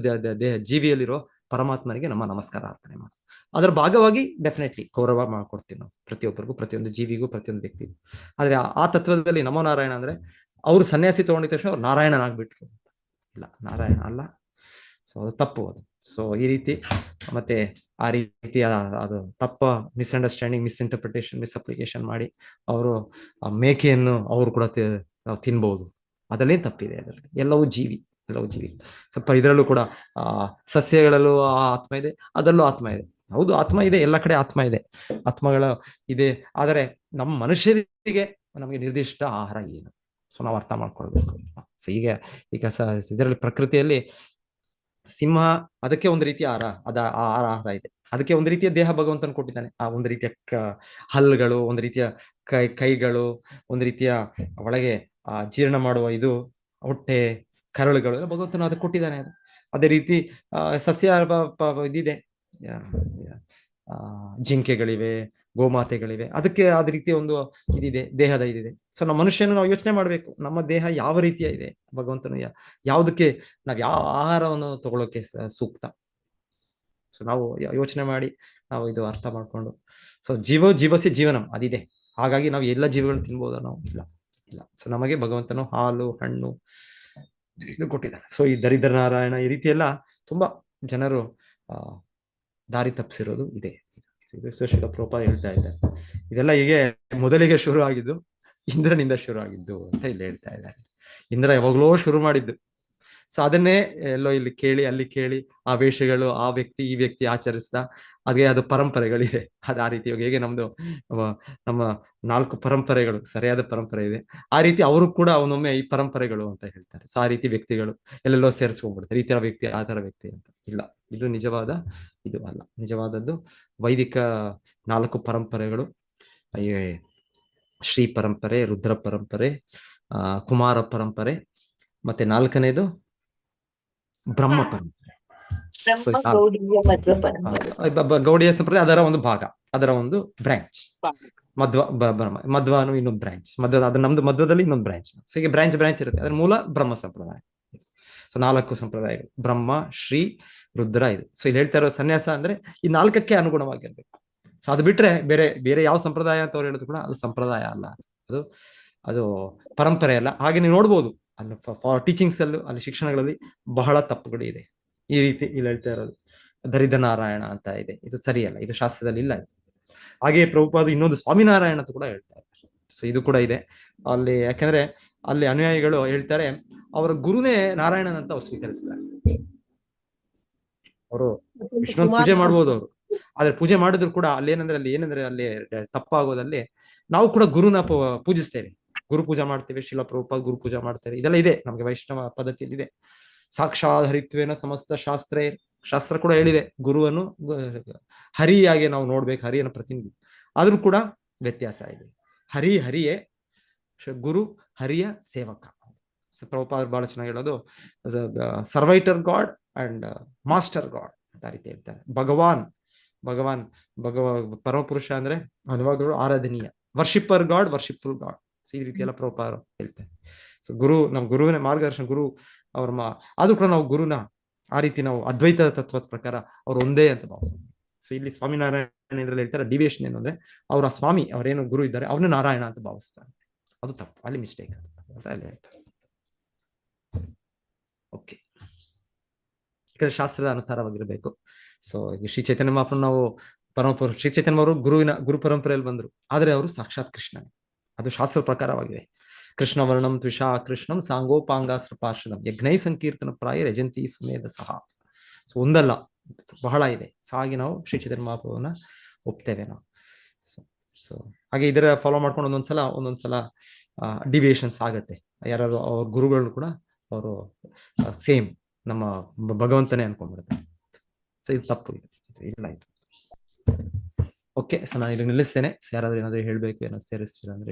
ಜೀವಿಯಲ್ಲಿರೋ ಪರಮಾತ್ಮನಿಗೆ ನಮ್ಮ ನಮಸ್ಕಾರ ಅರ್ಪಣೆ ಮಾಡೋದು. ಅದರ ಭಾಗವಾಗಿ ಡೆಫಿನೆಟ್ಲಿ ಗೌರವ ಮಾಡ್ಕೊಡ್ತೀವಿ ನಾವು ಪ್ರತಿಯೊಬ್ಬರಿಗೂ, ಪ್ರತಿಯೊಂದು ಜೀವಿಗೂ, ಪ್ರತಿಯೊಂದು ವ್ಯಕ್ತಿಗೂ. ಆದ್ರೆ ಆ ತತ್ವದಲ್ಲಿ ನಮೋ ನಾರಾಯಣ ಅಂದ್ರೆ ಅವ್ರು ಸನ್ಯಾಸಿ ತಗೊಂಡಿದ ತಕ್ಷಣ ಅವ್ರು ನಾರಾಯಣನಾಗ್ಬಿಟ್ರು. ಇಲ್ಲ, ನಾರಾಯಣ ಅಲ್ಲ. ಸೊ ಅದು ತಪ್ಪು ಅದು. ಸೊ ಈ ರೀತಿ ಮತ್ತೆ ಆ ರೀತಿ ಅದು ತಪ್ಪ ಮಿಸ್ಅಂಡರ್ಸ್ಟ್ಯಾಂಡಿಂಗ್, ಮಿಸ್ಇಂಟರ್ಪ್ರಿಟೇಷನ್, ಮಿಸ್ಅಪ್ಲಿಕೇಶನ್ ಮಾಡಿ ಅವರು ಆ ಮೇಕೆಯನ್ನು ಅವರು ಕೂಡ ತಿನ್ಬಹುದು. ಅದರಲ್ಲೇನು ತಪ್ಪಿದೆ? ಅದರಲ್ಲಿ ಎಲ್ಲವೂ ಜೀವಿ. ಸ್ವಲ್ಪ ಇದರಲ್ಲೂ ಕೂಡ ಸಸ್ಯಗಳಲ್ಲೂ ಆತ್ಮ ಇದೆ, ಅದರಲ್ಲೂ ಆತ್ಮ ಇದೆ. ಹೌದು, ಆತ್ಮ ಇದೆ, ಎಲ್ಲ ಕಡೆ ಆತ್ಮ ಇದೆ, ಆತ್ಮಗಳ ಇದೆ. ಆದರೆ ನಮ್ಮ ಮನುಷ್ಯರಿಗೆ ನಮಗೆ ನಿರ್ದಿಷ್ಟ ಆಹಾರ ಏನು? ಸೊ ನಾವು ಅರ್ಥ ಮಾಡ್ಕೊಳ್ಬೇಕು. ಸೊ ಈಗ ಇದರಲ್ಲಿ ಪ್ರಕೃತಿಯಲ್ಲಿ ಸಿಂಹ, ಅದಕ್ಕೆ ಒಂದು ರೀತಿಯ ಆಹಾರ ಇದೆ, ಅದಕ್ಕೆ ಒಂದು ರೀತಿಯ ದೇಹ ಭಗವಂತನ ಕೊಟ್ಟಿದ್ದಾನೆ. ಆ ಒಂದು ರೀತಿಯ ಹಲ್ಲುಗಳು, ಒಂದು ರೀತಿಯ ಕೈಗಳು, ಒಂದು ರೀತಿಯ ಒಳಗೆ ಜೀರ್ಣ ಮಾಡುವ ಇದು ಹೊಟ್ಟೆ, ಕರಳುಗಳು ಎಲ್ಲ ಭಗವಂತನ ಅದಕ್ಕೆ ಕೊಟ್ಟಿದ್ದಾನೆ. ಅದೇ ರೀತಿ ಸಸ್ಯ ಇದಿದೆ, ಜಿಂಕೆಗಳಿವೆ, ಗೋಮಾತೆಗಳಿವೆ, ಅದಕ್ಕೆ ಆದ ರೀತಿಯ ಒಂದು ಇದಿದೆ, ದೇಹದ ಇದಿದೆ. ಸೊ ನಮ್ಮ ಮನುಷ್ಯನ ನಾವು ಯೋಚನೆ ಮಾಡ್ಬೇಕು, ನಮ್ಮ ದೇಹ ಯಾವ ರೀತಿಯ ಇದೆ, ಭಗವಂತನು ಯಾವುದಕ್ಕೆ ನಾವು ಯಾವ ಆಹಾರವನ್ನು ತಗೊಳ್ಳೋಕೆ ಸೂಕ್ತ. ಸೊ ನಾವು ಯೋಚನೆ ಮಾಡಿ ನಾವು ಇದು ಅರ್ಥ ಮಾಡ್ಕೊಂಡು, ಸೊ ಜೀವಸಿ ಜೀವನಂ ಅದಿದೆ. ಹಾಗಾಗಿ ನಾವು ಎಲ್ಲ ಜೀವಗಳನ್ನು ತಿನ್ಬೋದ? ನಾವು ಇಲ್ಲ. ಸೊ ನಮಗೆ ಭಗವಂತನು ಹಾಲು, ಹಣ್ಣು ಇದು ಕೊಟ್ಟಿದ್ದಾನೆ. ಸೊ ಈ ದರಿದ್ರ ನಾರಾಯಣ ಈ ರೀತಿ ಎಲ್ಲ ತುಂಬಾ ಜನರು ದಾರಿ ತಪ್ಪಿಸಿರೋದು ಇದೆ. ಇದು ಶ್ರೀಲ ಪ್ರಭುಪಾದ ಹೇಳ್ತಾ ಇದ್ದಾರೆ. ಇದೆಲ್ಲ ಹೀಗೆ ಮೊದಲಿಗೆ ಶುರು ಆಗಿದ್ದು ಇಂದ್ರನಿಂದ ಶುರು ಆಗಿದ್ದು ಅಂತ ಇಲ್ಲಿ ಹೇಳ್ತಾ ಇದ್ದಾರೆ. ಇಂದ್ರ ಯಾವಾಗ್ಲೋ ಶುರು ಮಾಡಿದ್ದು. ಸೊ ಅದನ್ನೇ ಎಲ್ಲೋ ಇಲ್ಲಿ ಕೇಳಿ ಅಲ್ಲಿ ಕೇಳಿ ಆ ವೇಷಗಳು ಆ ವ್ಯಕ್ತಿ ಈ ವ್ಯಕ್ತಿ ಆಚರಿಸ್ತಾ ಹಾಗೆ ಅದು ಪರಂಪರೆಗಳಿದೆ. ಅದು ಆ ರೀತಿ ಹೇಗೆ ನಮ್ದು ನಮ್ಮ 4 ಪರಂಪರೆಗಳು ಸರಿಯಾದ ಪರಂಪರೆ ಇದೆ, ಆ ರೀತಿ ಅವರು ಕೂಡ ಅವನೊಮ್ಮೆ ಈ ಪರಂಪರೆಗಳು ಅಂತ ಹೇಳ್ತಾರೆ. ಸೊ ಆ ರೀತಿ ವ್ಯಕ್ತಿಗಳು ಎಲ್ಲೆಲ್ಲೋ ಸೇರಿಸ್ಕೊಂಡ್ಬಿಡ್ತಾರೆ. ಈ ತರ ವ್ಯಕ್ತಿ ಆ ತರ ವ್ಯಕ್ತಿ ಅಂತ ಇಲ್ಲ. ಇದು ನಿಜವಾದ ಇದು ಅಲ್ಲ. ನಿಜವಾದದ್ದು ವೈದಿಕ 4 ಪರಂಪರೆಗಳು. ಶ್ರೀ ಪರಂಪರೆ, ರುದ್ರ ಪರಂಪರೆ, ಕುಮಾರ ಪರಂಪರೆ, ಮತ್ತೆ 4ನೇದು ಬ್ರಹ್ಮ ಪರಂಪರೆ. ಗೌಡಿಯ ಸಂಪ್ರದಾಯ ಅದರ ಒಂದು ಭಾಗ, ಅದರ ಒಂದು ಬ್ರಾಂಚ್. ಮಧ್ವನು ಇನ್ನೊಂದು ಬ್ರಾಂಚ್, ಅದು ನಮ್ದು ಮಧ್ವದಲ್ಲಿ ಇನ್ನೊಂದು ಬ್ರಾಂಚ್. ಸೊ ಹೀಗೆ ಬ್ರಾಂಚ್ ಇರುತ್ತೆ. ಅದ್ರ ಮೂಲ ಬ್ರಹ್ಮ ಸಂಪ್ರದಾಯ. ಸೊ 4 ಸಂಪ್ರದಾಯಗಳು, ಬ್ರಹ್ಮ, ಶ್ರೀ, ರುದ್ರ ಇದು. ಸೊ ಇಲ್ಲಿ ಹೇಳ್ತಾ ಇರೋ ಸನ್ಯಾಸ ಅಂದ್ರೆ ಈ 4ಕ್ಕೆ ಅನುಗುಣವಾಗಿರ್ಬೇಕು. ಸೊ ಅದು ಬಿಟ್ರೆ ಬೇರೆ ಯಾವ ಸಂಪ್ರದಾಯ ಅಂತ ಅವ್ರು ಹೇಳಿದ್ರು ಕೂಡ ಅದು ಸಂಪ್ರದಾಯ ಅಲ್ಲ, ಅದು ಪರಂಪರೆ ಅಲ್ಲ. ಹಾಗೆ ನೀವು ನೋಡ್ಬೋದು ಅಲ್ಲಿ ಟೀಚಿಂಗ್ಸ್ ಅಲ್ಲೂ ಅಲ್ಲಿ ಶಿಕ್ಷಣಗಳಲ್ಲಿ ಬಹಳ ತಪ್ಪುಗಳು ಇದೆ. ಈ ರೀತಿ ಇಲ್ಲಿ ಹೇಳ್ತಾ ಇರೋದು ದರಿದ್ರ ನಾರಾಯಣ ಅಂತ ಇದೆ, ಇದು ಸರಿಯಲ್ಲ, ಇದು ಶಾಸ್ತ್ರದಲ್ಲಿ ಇಲ್ಲ. ಹಾಗೆ ಪ್ರಭುಪಾದ ಇನ್ನೊಂದು ಸ್ವಾಮಿನಾರಾಯಣ ಅಂತ ಕೂಡ ಹೇಳ್ತಾರೆ. ಸೊ ಇದು ಕೂಡ ಇದೆ ಅಲ್ಲಿ. ಯಾಕಂದ್ರೆ ಅಲ್ಲಿ ಅನುಯಾಯಿಗಳು ಹೇಳ್ತಾರೆ ಅವರ ಗುರುನೇ ನಾರಾಯಣನ್ ಅಂತ ಅವ್ರು ಸ್ವೀಕರಿಸ್ತಾರೆ. ಅವರು ವಿಷ್ಣು ಪೂಜೆ ಮಾಡ್ಬೋದು ಅವರು, ಆದ್ರೆ ಪೂಜೆ ಮಾಡಿದ್ರು ಕೂಡ ಅಲ್ಲಿ ಏನಂದ್ರೆ ಅಲ್ಲಿ ತಪ್ಪಾಗೋದಲ್ಲಿ ನಾವು ಕೂಡ ಗುರುನ ಪೂಜಿಸ್ತೇವೆ, ಗುರು ಪೂಜಾ ಮಾಡ್ತೇವೆ. ಶಿಲ ಪ್ರಭುಪಾದ ಗುರು ಪೂಜಾ ಮಾಡ್ತೇವೆ. ಇದೆಲ್ಲ ಇದೆ ನಮ್ಗೆ ವೈಷ್ಣವ ಪದ್ಧತಿಯಲ್ಲಿ ಇದೆ. ಸಾಕ್ಷಾಧರಿತ್ವೇನ ಸಮಸ್ತ ಶಾಸ್ತ್ರ ಕೂಡ ಹೇಳಿದೆ ಗುರುವನ್ನು ಹರಿಯಾಗಿ ನಾವು ನೋಡ್ಬೇಕು, ಹರಿಯನ್ನು ಪ್ರತಿನಿಧಿ. ಆದ್ರೂ ಕೂಡ ವ್ಯತ್ಯಾಸ ಇದೆ. ಹರಿಯೇ, ಗುರು ಹರಿಯ ಸೇವಕ. ಪ್ರಭುಪಾದ ಬಹಳ ಚೆನ್ನಾಗಿ ಹೇಳೋದು ಸರ್ವೈಟರ್ ಗಾಡ್ ಅಂಡ್ ಮಾಸ್ಟರ್ ಗಾಡ್ ಅಂತ ರೀತಿ ಹೇಳ್ತಾರೆ. ಭಗವಾನ್ ಪರಮಪುರುಷ ಅಂದ್ರೆ ಅನುವಾಗಗಳು ಆರಾಧನೀಯ, ವರ್ಷಿಪ್ಪರ್ ಗಾಡ್, ವರ್ಷಿಪ್ಫುಲ್ ಗಾಡ್. ಸೊ ಈ ರೀತಿ ಎಲ್ಲ ಪ್ರಭುಪಾದ ಹೇಳ್ತಾರೆ. ಸೊ ನಮ್ಮ ಗುರುವಿನ ಮಾರ್ಗದರ್ಶನ, ಗುರು ಅವ್ರ ಆದ್ರೂ ಕೂಡ ನಾವು ಗುರುನ ಆ ರೀತಿ ನಾವು ಅದ್ವೈತ ತತ್ವದ ಪ್ರಕಾರ ಅವ್ರು ಒಂದೇ ಅಂತ ಭಾವಿಸ್ತೀವಿ. ಸೊ ಇಲ್ಲಿ ಸ್ವಾಮಿನಾರಾಯಣ ಇದ್ರಲ್ಲಿ ಹೇಳ್ತಾರೆ ಡಿವಿಯೇಷನ್ ಏನು ಅಂದ್ರೆ ಅವ್ರ ಸ್ವಾಮಿ ಅವರೇನು ಗುರು ಇದ್ದಾರೆ ಅವ್ರನ್ನ ನಾರಾಯಣ ಅಂತ ಭಾವಿಸ್ತಾರೆ. ಅದು ತಪ್ಪು, ಅಲ್ಲಿ ಮಿಸ್ಟೇಕ್ ಅಂತ ಅಲ್ಲಿ ಹೇಳ್ತಾರೆ. ಓಕೆ, ಯಾಕಂದ್ರೆ ಶಾಸ್ತ್ರದ ಅನುಸಾರವಾಗಿರ್ಬೇಕು. ಸೊ ಈಗ ಶ್ರೀ ಚೈತನ್ಯ ಮಹಾಪ್ರಭು ನಾವು ಶ್ರೀ ಚೈತನ್ಯ ಅವರು ಗುರು ಪರಂಪರೆಯಲ್ಲಿ ಬಂದ್ರು, ಆದ್ರೆ ಅವರು ಸಾಕ್ಷಾತ್ ಕೃಷ್ಣ, ಅದು ಶಾಸ್ತ್ರ ಪ್ರಕಾರವಾಗಿದೆ. ಕೃಷ್ಣ ವರ್ಣಂ ತ್ವಿಷಾ ಕೃಷ್ಣಂ ಸಾಂಗೋಪಾಂಗಾಸ್ತ್ರ ಪಾರ್ಷಣಂ ಯಜ್ಞೈ ಸಂಕೀರ್ತನ ಪ್ರಾಯ ರಜಂತಿ ಸುಮೇಧ ಸಹ. ಸೊ ಒಂದಲ್ಲ, ಬಹಳ ಇದೆ. ಸೊ ಹಾಗೆ ನಾವು ಶ್ರೀ ಚೈತನ್ಯ ಮಹಾಪ್ರಭುವನ್ನ ಒಪ್ತೇವೆ ನಾವು. ಸೊ ಹಾಗೆ ಇದರ ಫಾಲೋ ಮಾಡ್ಕೊಂಡು ಒಂದೊಂದ್ಸಲ ಡಿವಿಯೇಷನ್ಸ್ ಆಗತ್ತೆ. ಯಾರು ಅವ್ರ ಗುರುಗಳು ಕೂಡ ಅವರು ಸೇಮ್ ನಮ್ಮ ಭಗವಂತನೇ ಅನ್ಕೊಂಡ್ಬಿಡ್ತಾರೆ. ಸೊ ಇದು ತಪ್ಪು, ಇಲ್ಲ ಇದು. ಓಕೆ, ಸೊ ನಾನು ಇಲ್ಲಿ ನಿಲ್ಲಿಸ್ತೇನೆ. ಯಾರಾದ್ರೂ ಏನಾದ್ರು ಹೇಳ್ಬೇಕು, ಏನಾದ್ರು ಸೇರಿಸ್ತೀರಾ ಅಂದ್ರೆ